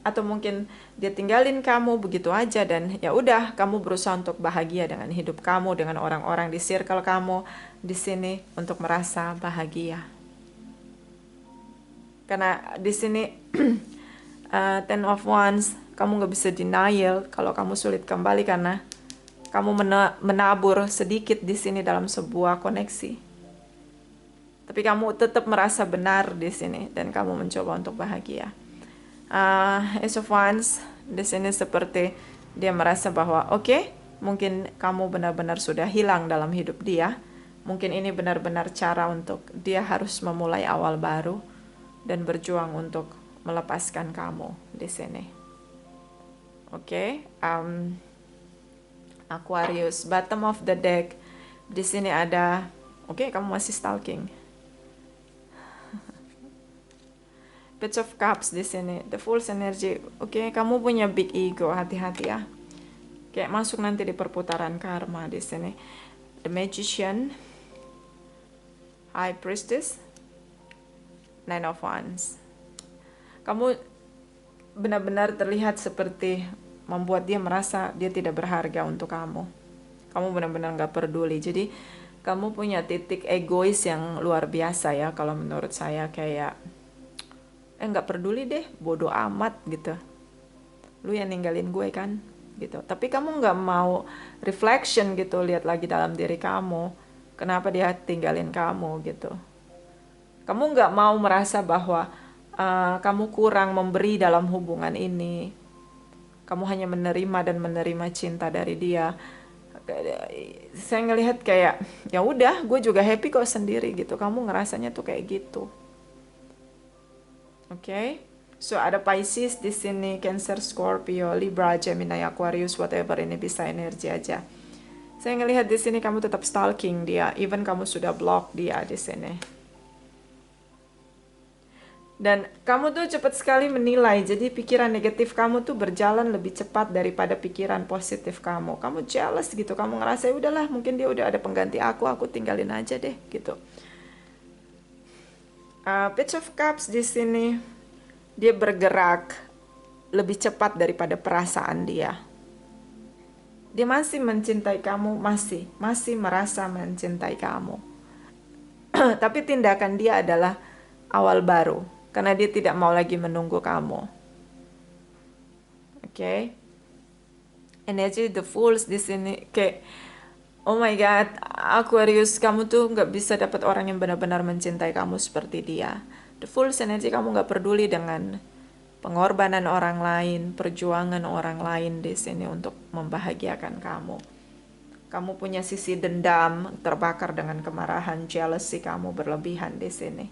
atau mungkin dia tinggalin kamu begitu aja dan ya udah kamu berusaha untuk bahagia dengan hidup kamu, dengan orang-orang di circle kamu di sini untuk merasa bahagia. Karena di sini Ten of Wands, kamu nggak bisa denial kalau kamu sulit kembali karena kamu menabur sedikit di sini dalam sebuah koneksi. Tapi kamu tetap merasa benar di sini dan kamu mencoba untuk bahagia. Ace of Wands di sini seperti dia merasa bahwa oke, mungkin kamu benar-benar sudah hilang dalam hidup dia. Mungkin ini benar-benar cara untuk dia harus memulai awal baru dan berjuang untuk melepaskan kamu di sini. Oke, Aquarius, bottom of the deck. Di sini ada, oke, kamu masih stalking. Page of Cups di sini, the Fool's energy. Oke, kamu punya big ego, hati-hati ya. Kayak masuk nanti di perputaran karma di sini. The Magician, High Priestess, Nine of Wands. Kamu benar-benar terlihat seperti membuat dia merasa dia tidak berharga untuk kamu. Kamu benar-benar nggak peduli. Jadi kamu punya titik egois yang luar biasa ya. Kalau menurut saya kayak nggak peduli deh, bodoh amat gitu. Lu yang ninggalin gue kan gitu. Tapi kamu nggak mau reflection gitu, lihat lagi dalam diri kamu. Kenapa dia tinggalin kamu gitu. Kamu nggak mau merasa bahwa kamu kurang memberi dalam hubungan ini. Kamu hanya menerima dan menerima cinta dari dia. Saya ngelihat kayak ya udah, gue juga happy kok sendiri gitu. Kamu ngerasanya tuh kayak gitu. Oke. So ada Pisces di sini, Cancer, Scorpio, Libra, Gemini, Aquarius, whatever, ini bisa energi aja. Saya ngelihat di sini kamu tetap stalking dia, even kamu sudah block dia di sini. Dan kamu tuh cepat sekali menilai, jadi pikiran negatif kamu tuh berjalan lebih cepat daripada pikiran positif kamu. Kamu jealous gitu, kamu ngerasa udahlah, mungkin dia udah ada pengganti aku tinggalin aja deh gitu. Page of Cups di sini, dia bergerak lebih cepat daripada perasaan dia. Dia masih mencintai kamu, masih merasa mencintai kamu. Tapi tindakan dia adalah awal baru, karena dia tidak mau lagi menunggu kamu. Oke. Energi the Fools di sini kayak oh my god, Aquarius, kamu tuh nggak bisa dapat orang yang benar-benar mencintai kamu seperti dia. The Fool's energy, kamu nggak peduli dengan pengorbanan orang lain, perjuangan orang lain di sini untuk membahagiakan kamu. Kamu punya sisi dendam, terbakar dengan kemarahan, jealousy kamu berlebihan di sini.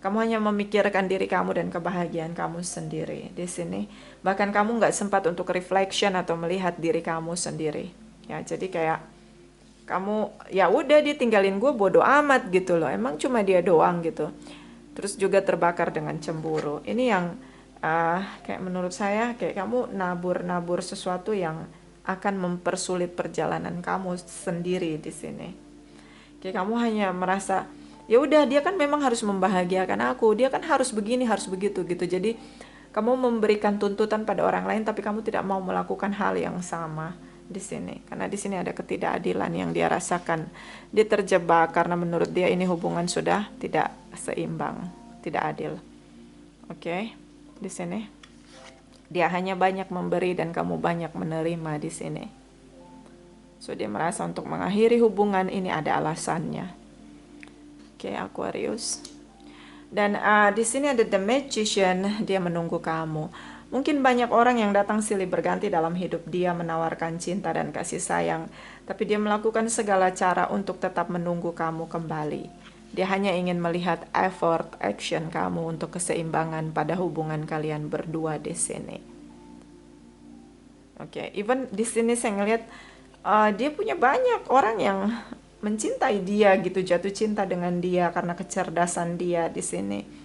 Kamu hanya memikirkan diri kamu dan kebahagiaan kamu sendiri di sini. Bahkan kamu nggak sempat untuk reflection atau melihat diri kamu sendiri. Ya, jadi kayak kamu ya udah ditinggalin gue bodoh amat gitu loh, emang cuma dia doang gitu. Terus juga terbakar dengan cemburu. Ini yang kayak menurut saya kayak kamu nabur sesuatu yang akan mempersulit perjalanan kamu sendiri di sini. Kayak kamu hanya merasa ya udah, dia kan memang harus membahagiakan aku, dia kan harus begini harus begitu gitu. Jadi kamu memberikan tuntutan pada orang lain tapi kamu tidak mau melakukan hal yang sama di sini, karena di sini ada ketidakadilan yang dia rasakan. Dia terjebak karena menurut dia ini hubungan sudah tidak seimbang, tidak adil. Oke, di sini dia hanya banyak memberi dan kamu banyak menerima di sini. So dia merasa untuk mengakhiri hubungan ini ada alasannya. Oke, Aquarius. Dan di sini ada The Magician, dia menunggu kamu. Mungkin banyak orang yang datang silih berganti dalam hidup dia menawarkan cinta dan kasih sayang, tapi dia melakukan segala cara untuk tetap menunggu kamu kembali. Dia hanya ingin melihat effort, action kamu untuk keseimbangan pada hubungan kalian berdua di sini. Oke, even di sini saya ngelihat dia punya banyak orang yang mencintai dia gitu, jatuh cinta dengan dia karena kecerdasan dia di sini.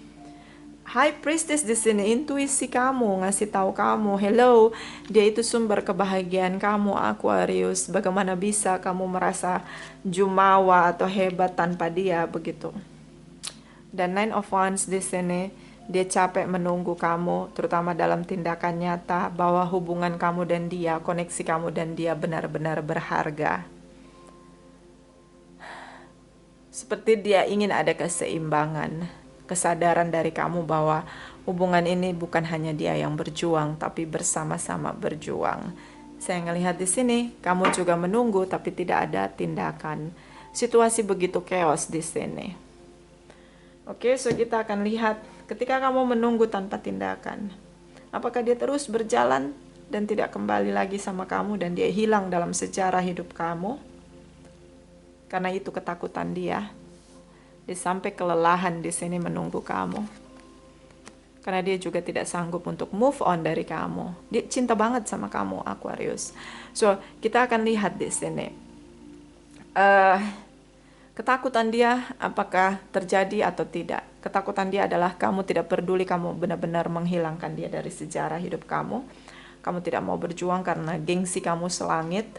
High Priestess di sini intuisi kamu ngasih tahu kamu, hello, dia itu sumber kebahagiaan kamu Aquarius. Bagaimana bisa kamu merasa jumawa atau hebat tanpa dia begitu? Dan Nine of Wands di sini, dia capek menunggu kamu, terutama dalam tindakan nyata bahwa hubungan kamu dan dia, koneksi kamu dan dia benar-benar berharga. Seperti dia ingin ada keseimbangan, kesadaran dari kamu bahwa hubungan ini bukan hanya dia yang berjuang, tapi bersama-sama berjuang. Saya ngelihat di sini, kamu juga menunggu tapi tidak ada tindakan. Situasi begitu chaos di sini. Oke, so kita akan lihat ketika kamu menunggu tanpa tindakan. Apakah dia terus berjalan dan tidak kembali lagi sama kamu dan dia hilang dalam sejarah hidup kamu? Karena itu ketakutan dia. Dia sampai kelelahan di sini menunggu kamu. Karena dia juga tidak sanggup untuk move on dari kamu. Dia cinta banget sama kamu, Aquarius. So, kita akan lihat di sini. Ketakutan dia apakah terjadi atau tidak. Ketakutan dia adalah kamu tidak peduli, kamu benar-benar menghilangkan dia dari sejarah hidup kamu. Kamu tidak mau berjuang karena gengsi kamu selangit.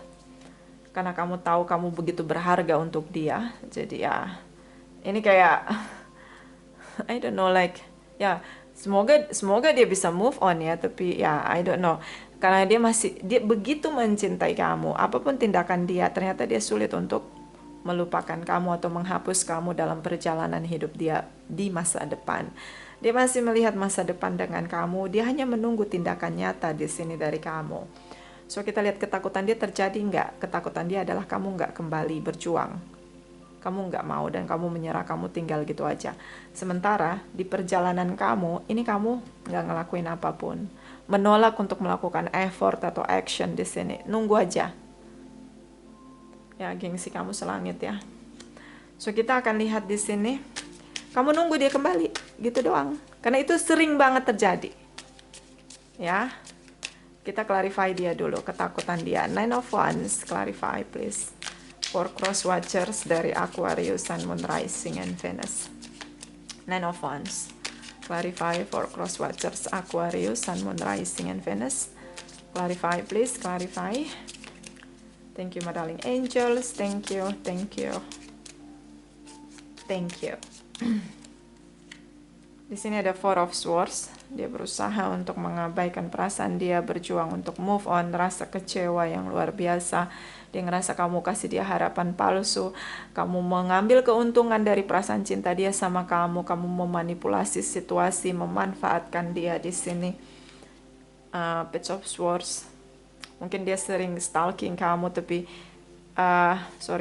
Karena kamu tahu kamu begitu berharga untuk dia. Jadi ya, ini kayak I don't know, like ya, semoga dia bisa move on ya, tapi ya I don't know. Karena dia begitu mencintai kamu, apapun tindakan dia, ternyata dia sulit untuk melupakan kamu atau menghapus kamu dalam perjalanan hidup dia di masa depan. Dia masih melihat masa depan dengan kamu, dia hanya menunggu tindakan nyata di sini dari kamu. So kita lihat ketakutan dia terjadi nggak? Ketakutan dia adalah kamu nggak kembali berjuang. Kamu nggak mau dan kamu menyerah, kamu tinggal gitu aja. Sementara di perjalanan kamu, ini kamu nggak ngelakuin apapun. Menolak untuk melakukan effort atau action di sini. Nunggu aja. Ya, gengsi kamu selangit ya. So kita akan lihat di sini. Kamu nunggu dia kembali, gitu doang. Karena itu sering banget terjadi. Ya. Kita clarify dia dulu, ketakutan dia. Nine of Wands, clarify please. For cross watchers dari Aquarius, Sun, Moon, Rising, and Venus. Nine of Wands. Clarify for cross watchers Aquarius, Sun, Moon, Rising, and Venus. Clarify please, clarify. Thank you my darling angels. Thank you, thank you. Thank you. Di sini ada Four of Swords. Dia berusaha untuk mengabaikan perasaan dia, berjuang untuk move on, rasa kecewa yang luar biasa. Dia ngerasa kamu kasih dia harapan palsu, kamu mengambil keuntungan dari perasaan cinta dia sama kamu memanipulasi situasi, memanfaatkan dia di sini. Page of Swords. Mungkin dia sering stalking kamu, tapi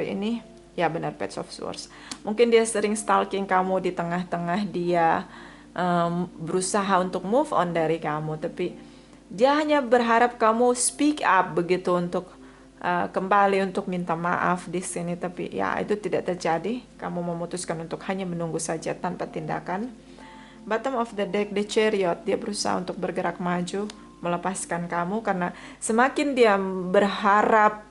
ini ya benar, Page of Swords. Mungkin dia sering stalking kamu di tengah-tengah dia berusaha untuk move on dari kamu, tapi dia hanya berharap kamu speak up begitu untuk kembali untuk minta maaf di sini, tapi ya itu tidak terjadi. Kamu memutuskan untuk hanya menunggu saja tanpa tindakan. Bottom of the deck, the Chariot. Dia berusaha untuk bergerak maju, melepaskan kamu karena semakin dia berharap,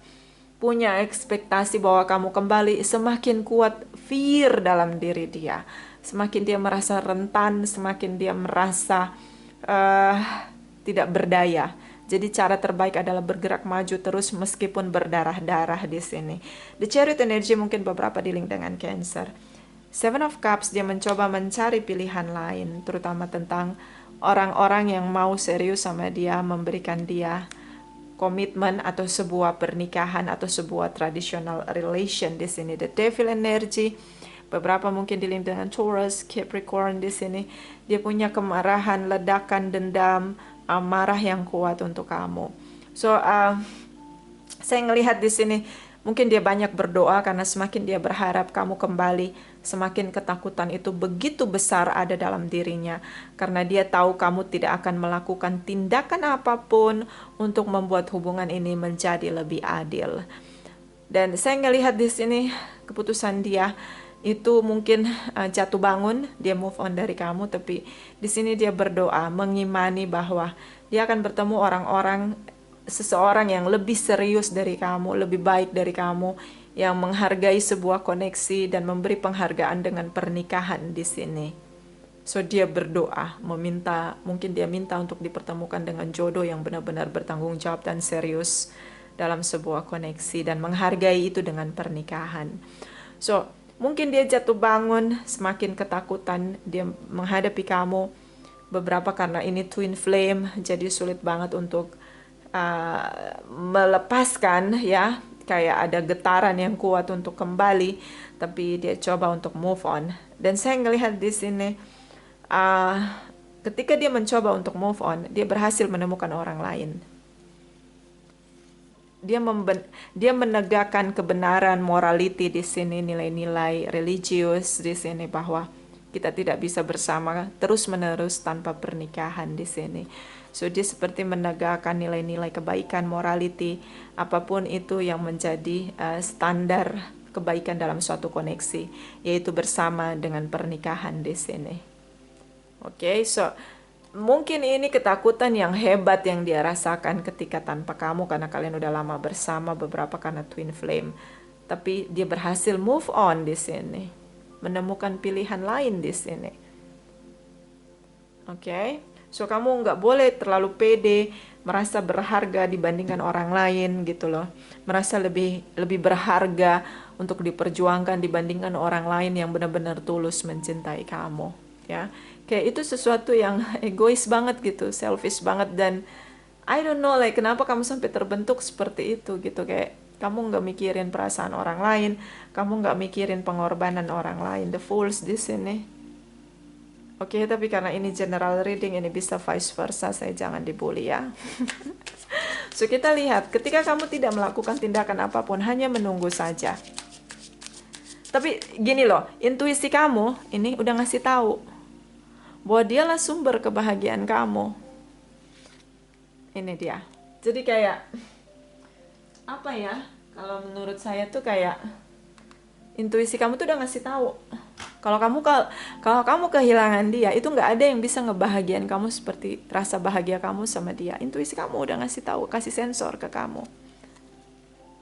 punya ekspektasi bahwa kamu kembali, semakin kuat fear dalam diri dia. Semakin dia merasa rentan, semakin dia merasa tidak berdaya. Jadi cara terbaik adalah bergerak maju terus meskipun berdarah-darah di sini. The Chariot energy mungkin beberapa dealing dengan Cancer. Seven of Cups, dia mencoba mencari pilihan lain, terutama tentang orang-orang yang mau serius sama dia, memberikan dia komitmen atau sebuah pernikahan atau sebuah traditional relation di sini. The Devil energy, beberapa mungkin dealing dengan Taurus, Capricorn di sini. Dia punya kemarahan, ledakan, dendam, amarah yang kuat untuk kamu. So, saya ngelihat di sini Mungkin dia banyak berdoa karena semakin dia berharap kamu kembali, semakin ketakutan itu begitu besar ada dalam dirinya. Karena dia tahu kamu tidak akan melakukan tindakan apapun untuk membuat hubungan ini menjadi lebih adil. Dan saya ngelihat di sini keputusan dia itu mungkin jatuh bangun, dia move on dari kamu, tapi di sini dia berdoa, mengimani bahwa dia akan bertemu orang-orang, seseorang yang lebih serius dari kamu, lebih baik dari kamu, yang menghargai sebuah koneksi dan memberi penghargaan dengan pernikahan di sini. So dia berdoa, meminta, mungkin dia minta untuk dipertemukan dengan jodoh yang benar-benar bertanggung jawab dan serius dalam sebuah koneksi dan menghargai itu dengan pernikahan. So mungkin dia jatuh bangun, semakin ketakutan, dia menghadapi kamu. Beberapa karena ini twin flame, jadi sulit banget untuk melepaskan, ya, kayak ada getaran yang kuat untuk kembali, tapi dia coba untuk move on. Dan saya ngelihat di sini ketika dia mencoba untuk move on, dia berhasil menemukan orang lain. Dia menegakkan kebenaran, morality di sini, nilai-nilai religius di sini, bahwa kita tidak bisa bersama terus-menerus tanpa pernikahan di sini. So dia seperti menegakkan nilai-nilai kebaikan, morality, apapun itu yang menjadi standar kebaikan dalam suatu koneksi, yaitu bersama dengan pernikahan di sini. Oke, so mungkin ini ketakutan yang hebat yang dia rasakan ketika tanpa kamu, karena kalian udah lama bersama, beberapa karena twin flame. Tapi dia berhasil move on di sini, menemukan pilihan lain di sini. Oke, so kamu nggak boleh terlalu pede, merasa berharga dibandingkan orang lain gitu loh, merasa lebih berharga untuk diperjuangkan dibandingkan orang lain yang benar-benar tulus mencintai kamu, ya. Kayak itu sesuatu yang egois banget gitu, selfish banget, dan I don't know, like kenapa kamu sampai terbentuk seperti itu gitu, kayak kamu nggak mikirin perasaan orang lain, kamu nggak mikirin pengorbanan orang lain. The Fools di sini. Oke, tapi karena ini general reading, ini bisa vice versa, saya jangan dibully ya. So kita lihat, ketika kamu tidak melakukan tindakan apapun, hanya menunggu saja. Tapi gini loh, intuisi kamu ini udah ngasih tahu bahwa dialah sumber kebahagiaan kamu. Ini dia. Jadi kayak apa ya? Kalau menurut saya tuh kayak intuisi kamu tuh udah ngasih tahu. Kalau kamu kehilangan dia, itu nggak ada yang bisa ngebahagiain kamu seperti rasa bahagia kamu sama dia. Intuisi kamu udah ngasih tahu, kasih sensor ke kamu,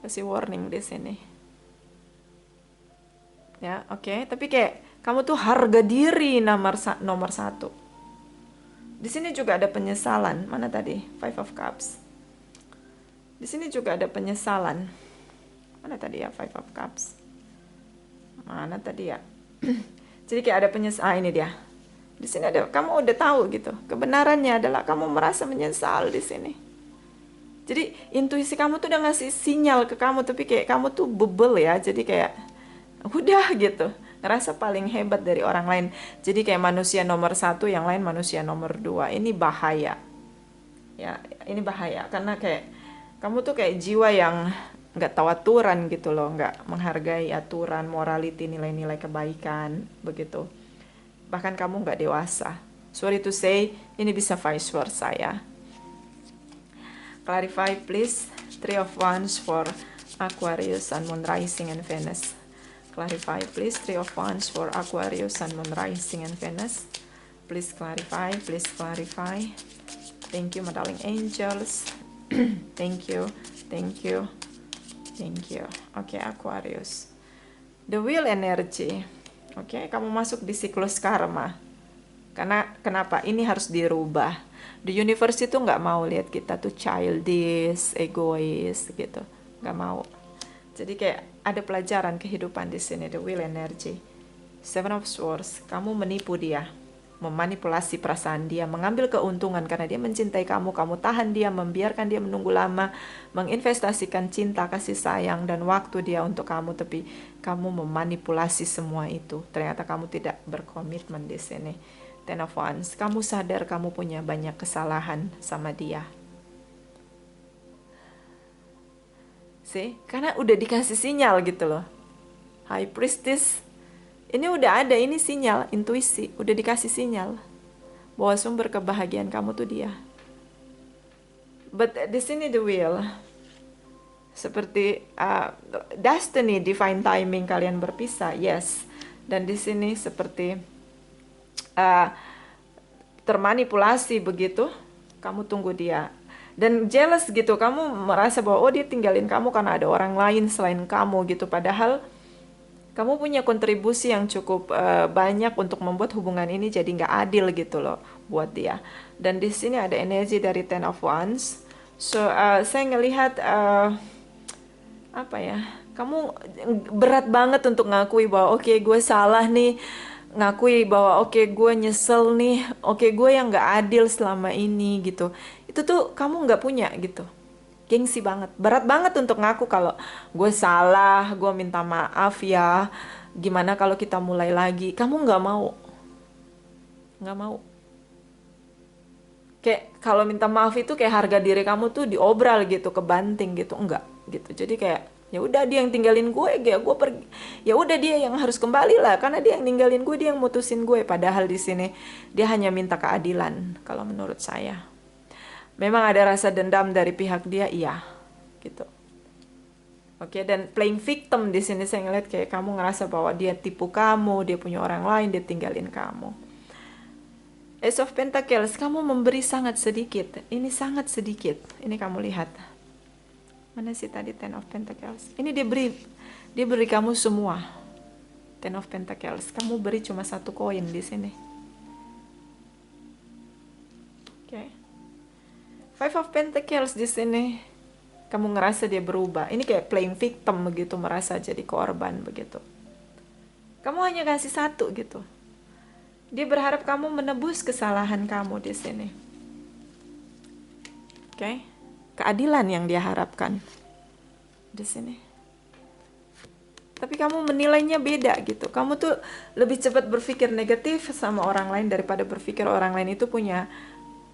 kasih warning di sini. Ya, oke. Tapi kayak kamu tuh harga diri nomor satu. Di sini juga ada penyesalan. Mana tadi? Five of Cups. Di sini juga ada penyesalan. Mana tadi ya Five of Cups? Mana tadi ya? Jadi kayak ada penyesalan. Ini dia. Di sini ada, kamu udah tahu gitu. Kebenarannya adalah kamu merasa menyesal di sini. Jadi intuisi kamu tuh udah ngasih sinyal ke kamu, tapi kayak kamu tuh bebel ya. Jadi kayak udah gitu, ngerasa paling hebat dari orang lain. Jadi kayak manusia nomor satu, yang lain manusia nomor dua. Ini bahaya. Ya, ini bahaya karena kayak kamu tuh kayak jiwa yang nggak tahu aturan gitu loh, nggak menghargai aturan, morality, nilai-nilai kebaikan begitu. Bahkan kamu nggak dewasa. Sorry to say, ini bisa vice versa ya. Clarify please. Three of Wands for Aquarius, Sun, Moon, Rising, and Venus. Clarify please. Three of Wands for Aquarius, Sun, Moon, Rising, and Venus. Please clarify, please clarify. Thank you, my darling angels. Thank you, thank you. Thank you. Oke, Aquarius. The Wheel energy. Oke, kamu masuk di siklus karma. Karena kenapa? Ini harus dirubah. The universe itu nggak mau lihat kita tuh childish, egois gitu. Nggak mau. Jadi kayak ada pelajaran kehidupan di sini. The Wheel energy. Seven of Swords. Kamu menipu dia, memanipulasi perasaan dia, mengambil keuntungan karena dia mencintai kamu, kamu tahan dia, membiarkan dia menunggu lama, menginvestasikan cinta, kasih sayang, dan waktu dia untuk kamu, tapi kamu memanipulasi semua itu. Ternyata kamu tidak berkomitmen di sini. Ten of Wands, kamu sadar kamu punya banyak kesalahan sama dia. See? Karena udah dikasih sinyal gitu loh. High Priestess, ini udah ada, ini sinyal, intuisi, udah dikasih sinyal bahwa sumber kebahagiaan kamu tuh dia. But di sini the will, seperti destiny, divine timing kalian berpisah, yes. Dan di sini seperti uh, termanipulasi begitu, kamu tunggu dia. Dan jealous gitu, kamu merasa bahwa oh dia tinggalin kamu karena ada orang lain selain kamu gitu. Padahal kamu punya kontribusi yang cukup banyak untuk membuat hubungan ini jadi nggak adil gitu loh buat dia. Dan di sini ada energi dari Ten of Wands. So saya ngelihat apa ya? Kamu berat banget untuk ngakui bahwa oke, gue salah nih, ngakui bahwa oke, gue nyesel nih, oke, gue yang nggak adil selama ini gitu. Itu tuh kamu nggak punya gitu, gengsi banget, berat banget untuk ngaku kalau gue salah, gue minta maaf ya, gimana kalau kita mulai lagi. Kamu nggak mau, nggak mau. Kayak kalau minta maaf itu kayak harga diri kamu tuh diobral gitu, kebanting gitu, enggak gitu. Jadi kayak ya udah dia yang tinggalin gue, ya gue pergi, ya udah dia yang harus kembali lah, karena dia yang ninggalin gue, dia yang mutusin gue. Padahal di sini dia hanya minta keadilan. Kalau menurut saya memang ada rasa dendam dari pihak dia, iya gitu. Oke, dan playing victim di sini saya ngeliat kayak kamu ngerasa bahwa dia tipu kamu, dia punya orang lain, dia tinggalin kamu. Ace of Pentacles, kamu memberi sangat sedikit. Ini sangat sedikit. Ini kamu lihat. Mana sih tadi Ten of Pentacles? Ini dia beri kamu semua. Ten of Pentacles, kamu beri cuma satu koin di sini. Oke. Five of Pentacles di sini. Kamu ngerasa dia berubah. Ini kayak playing victim begitu, merasa jadi korban begitu. Kamu hanya kasih satu gitu. Dia berharap kamu menebus kesalahan kamu di sini. Oke. Keadilan yang dia harapkan di sini. Tapi kamu menilainya beda gitu. Kamu tuh lebih cepat berpikir negatif sama orang lain daripada berpikir orang lain itu punya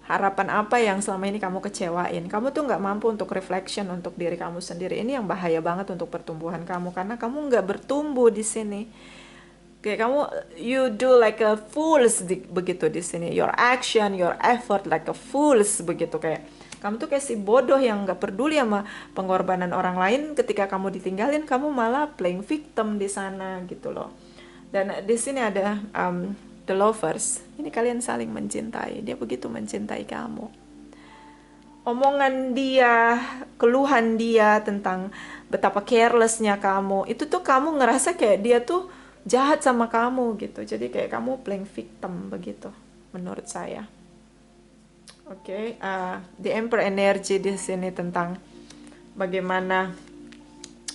harapan apa yang selama ini kamu kecewain. Kamu tuh nggak mampu untuk reflection untuk diri kamu sendiri. Ini yang bahaya banget untuk pertumbuhan kamu, karena kamu nggak bertumbuh di sini. Kayak kamu, you do like a fools begitu di sini. Your action, your effort like a fools begitu. Kayak kamu tuh kayak si bodoh yang nggak peduli sama pengorbanan orang lain. Ketika kamu ditinggalin, kamu malah playing victim di sana gitu loh. Dan di sini ada The Lovers, ini kalian saling mencintai. Dia begitu mencintai kamu. Omongan dia, keluhan dia tentang betapa carelessnya kamu, itu tuh kamu ngerasa kayak dia tuh jahat sama kamu gitu. Jadi kayak kamu playing victim begitu, menurut saya. Oke, The Emperor energy di sini tentang bagaimana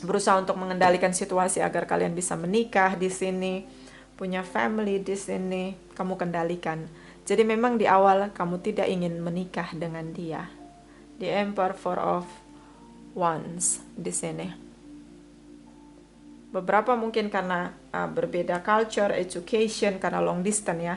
berusaha untuk mengendalikan situasi agar kalian bisa menikah di sini, punya family di sini, kamu kendalikan. Jadi memang di awal kamu tidak ingin menikah dengan dia. The Emperor Four of Wands di sini. Beberapa mungkin karena berbeda culture, education, karena long distance ya,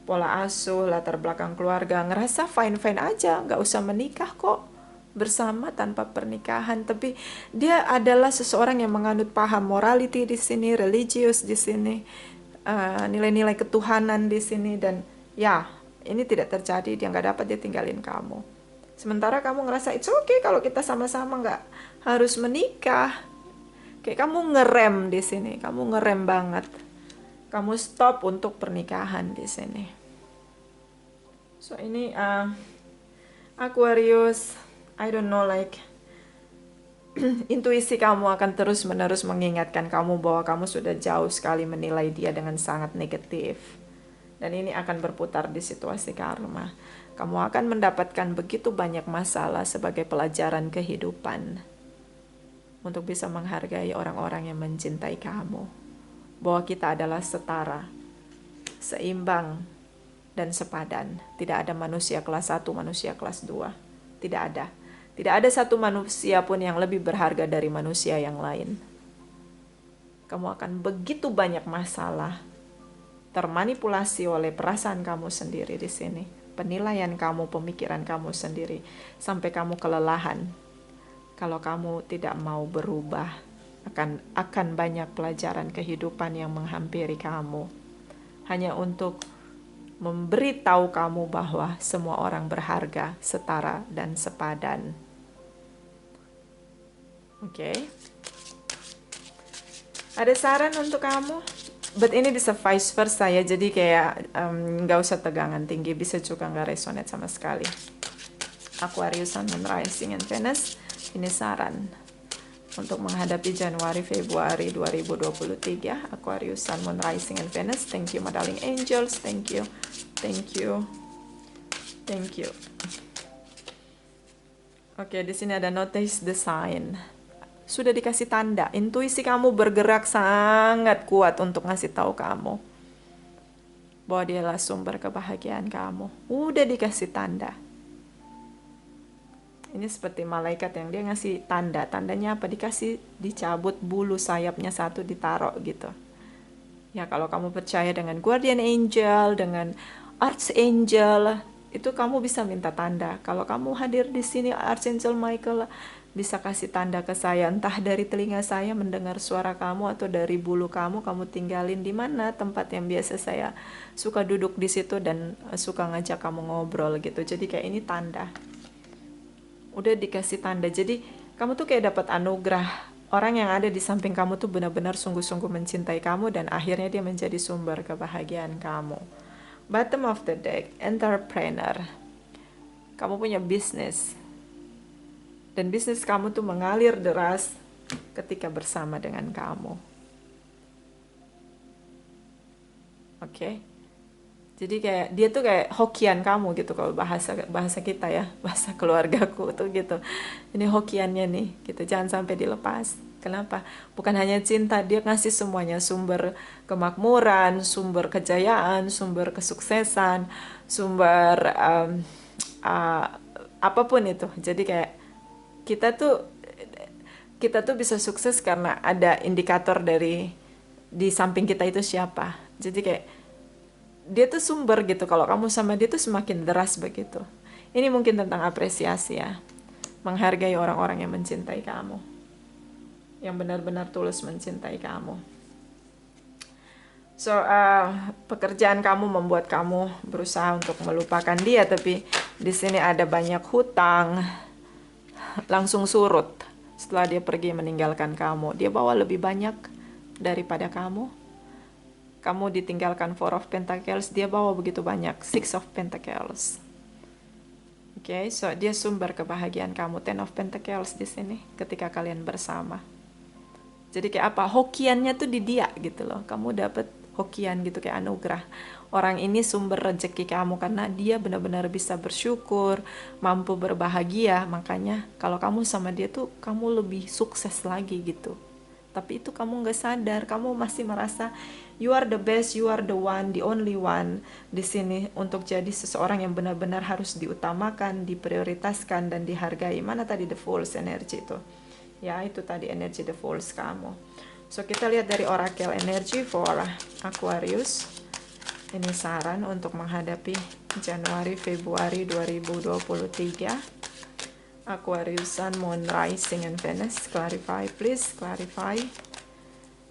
pola asuh, latar belakang keluarga, ngerasa fine-fine aja, nggak usah menikah kok bersama tanpa pernikahan. Tapi dia adalah seseorang yang menganut paham morality di sini, religius di sini, nilai-nilai ketuhanan di sini. Dan ya ini tidak terjadi, dia nggak dapat, dia tinggalin kamu. Sementara kamu ngerasa it's okay kalau kita sama-sama nggak harus menikah. Kayak kamu ngerem di sini, kamu ngerem banget, kamu stop untuk pernikahan di sini. So ini Aquarius, I don't know, like intuisi kamu akan terus-menerus mengingatkan kamu bahwa kamu sudah jauh sekali menilai dia dengan sangat negatif. Dan ini akan berputar di situasi karma. Kamu akan mendapatkan begitu banyak masalah sebagai pelajaran kehidupan untuk bisa menghargai orang-orang yang mencintai kamu. Bahwa kita adalah setara, seimbang, dan sepadan. Tidak ada manusia kelas 1, manusia kelas 2. Tidak ada. Tidak ada satu manusia pun yang lebih berharga dari manusia yang lain. Kamu akan begitu banyak masalah, termanipulasi oleh perasaan kamu sendiri di sini, penilaian kamu, pemikiran kamu sendiri, sampai kamu kelelahan. Kalau kamu tidak mau berubah, akan banyak pelajaran kehidupan yang menghampiri kamu. Hanya untuk memberitahu kamu bahwa semua orang berharga, setara, dan sepadan. Oke. Ada saran untuk kamu? But ini bisa vice versa ya, jadi kayak nggak usah tegangan tinggi, bisa juga nggak resonate sama sekali. Aquarius, Sun, Moon, Rising, and Venus, ini saran untuk menghadapi Januari Februari 2023. Aquarius, Sun, Moon, Rising, and Venus. Thank you, my darling angels. Thank you, thank you, thank you. Oke, di sini ada notice the sign. Sudah dikasih tanda. Intuisi kamu bergerak sangat kuat untuk ngasih tahu kamu bahwa dialah sumber kebahagiaan kamu. Udah dikasih tanda. Ini seperti malaikat yang dia ngasih tanda. Tandanya apa? Dicabut bulu sayapnya satu, ditaruh gitu. Ya, kalau kamu percaya dengan guardian angel, dengan archangel, itu kamu bisa minta tanda. Kalau kamu hadir di sini, Archangel Michael bisa kasih tanda ke saya, entah dari telinga saya mendengar suara kamu atau dari bulu kamu tinggalin di mana tempat yang biasa saya suka duduk di situ dan suka ngajak kamu ngobrol gitu. Jadi kayak ini tanda. Udah dikasih tanda. Jadi kamu tuh kayak dapat anugerah. Orang yang ada di samping kamu tuh benar-benar sungguh-sungguh mencintai kamu dan akhirnya dia menjadi sumber kebahagiaan kamu. Bottom of the deck, entrepreneur. Kamu punya bisnis. Dan bisnis kamu tuh mengalir deras ketika bersama dengan kamu. Oke. Jadi kayak dia tuh kayak hokian kamu gitu kalau bahasa kita ya, bahasa keluargaku tuh gitu. Ini hokiannya nih, gitu. Jangan sampai dilepas. Kenapa? Bukan hanya cinta, dia ngasih semuanya, sumber kemakmuran, sumber kejayaan, sumber kesuksesan, sumber uh, apapun itu. Jadi kayak kita tuh bisa sukses karena ada indikator dari di samping kita itu siapa. Jadi kayak dia tuh sumber gitu. Kalau kamu sama dia tuh semakin deras begitu. Ini mungkin tentang apresiasi ya. Menghargai orang-orang yang mencintai kamu. Yang benar-benar tulus mencintai kamu. So, pekerjaan kamu membuat kamu berusaha untuk melupakan dia, tapi di sini ada banyak hutang. Langsung surut setelah dia pergi meninggalkan kamu. Dia bawa lebih banyak daripada kamu. Kamu ditinggalkan Four of Pentacles, dia bawa begitu banyak Six of Pentacles. Oke, so dia sumber kebahagiaan kamu. Ten of Pentacles di sini ketika kalian bersama. Jadi kayak apa? Hokiannya tuh di dia gitu loh. Kamu dapat hokian gitu kayak anugerah. Orang ini sumber rezeki kamu karena dia benar-benar bisa bersyukur, mampu berbahagia. Makanya kalau kamu sama dia tuh kamu lebih sukses lagi gitu. Tapi itu kamu nggak sadar, kamu masih merasa you are the best, you are the one, the only one di sini untuk jadi seseorang yang benar-benar harus diutamakan, diprioritaskan dan dihargai. Mana tadi the Fool's energy itu? Ya, itu tadi energi the Fool's kamu. So kita lihat dari oracle energy for Aquarius. Ini saran untuk menghadapi Januari Februari 2023. Aquarius, Sun, Moon, Rising, and Venus. Clarify, please. Clarify.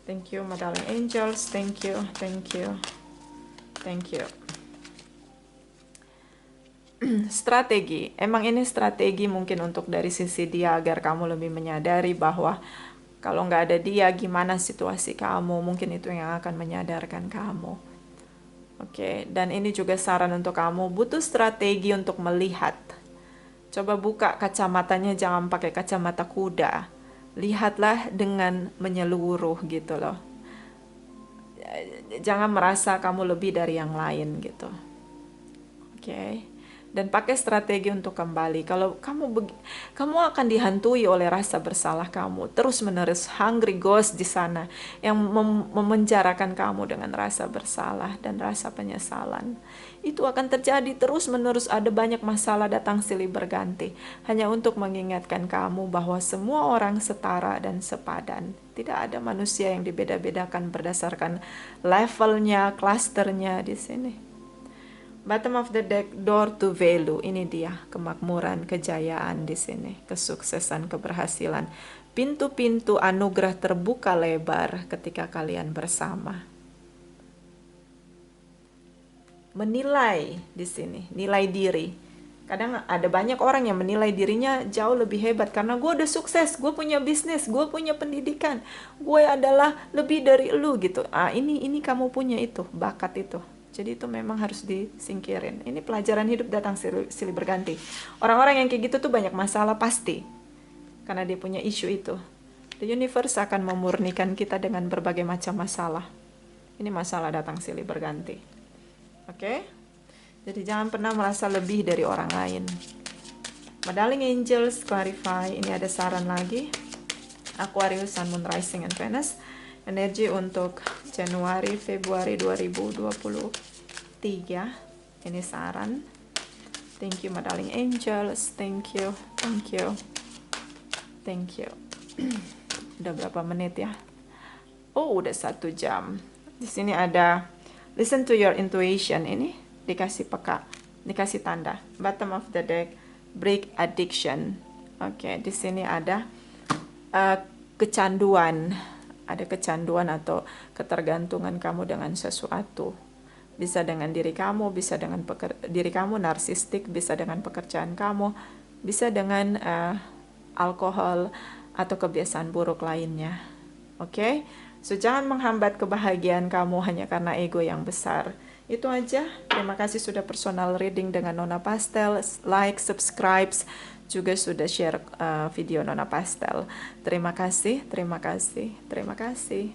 Thank you, my darling angels. Thank you, thank you, thank you. Strategi. Emang ini strategi mungkin untuk dari sisi dia agar kamu lebih menyadari bahwa kalau nggak ada dia, gimana situasi kamu. Mungkin itu yang akan menyadarkan kamu. Oke, dan ini juga saran untuk kamu. Butuh strategi untuk melihat. Coba buka kacamatanya, jangan pakai kacamata kuda. Lihatlah dengan menyeluruh gitu loh. Jangan merasa kamu lebih dari yang lain gitu. Oke. Dan pakai strategi untuk kembali. Kalau kamu akan dihantui oleh rasa bersalah kamu, terus-menerus hungry ghost di sana yang memenjarakan kamu dengan rasa bersalah dan rasa penyesalan. Itu akan terjadi terus-menerus, ada banyak masalah datang silih berganti hanya untuk mengingatkan kamu bahwa semua orang setara dan sepadan. Tidak ada manusia yang dibeda-bedakan berdasarkan levelnya, klasternya di sini. Bottom of the deck, door to value. Ini dia, kemakmuran, kejayaan di sini, kesuksesan, keberhasilan. Pintu-pintu anugerah terbuka lebar ketika kalian bersama. Menilai di sini, nilai diri. Kadang ada banyak orang yang menilai dirinya jauh lebih hebat karena gue udah sukses, gue punya bisnis, gue punya pendidikan, gue adalah lebih dari lu gitu. Ini kamu punya itu, bakat itu. Jadi itu memang harus disingkirin. Ini pelajaran hidup datang silih berganti. Orang-orang yang kayak gitu tuh banyak masalah pasti. Karena dia punya isu itu. The universe akan memurnikan kita dengan berbagai macam masalah. Ini masalah datang silih berganti. Oke? Jadi jangan pernah merasa lebih dari orang lain. My darling angels, clarify. Ini ada saran lagi. Aquarius, Sun, Moon, Rising, and Venus. Energi untuk Januari, Februari 2023. Ini saran. Thank you, my darling angels. Thank you, thank you, thank you. Udah berapa menit ya? Oh, udah 1 jam. Di sini ada listen to your intuition. Ini dikasih peka, dikasih tanda. Bottom of the deck, break addiction. Oke, di sini ada kecanduan. Ada kecanduan atau ketergantungan kamu dengan sesuatu. Bisa dengan diri kamu, bisa dengan diri kamu narsistik, bisa dengan pekerjaan kamu, bisa dengan alkohol atau kebiasaan buruk lainnya. Oke? So, jangan menghambat kebahagiaan kamu hanya karena ego yang besar. Itu aja. Terima kasih sudah personal reading dengan Nona Pastel. Like, subscribe, juga sudah share video Nona Pastel. Terima kasih, terima kasih, terima kasih.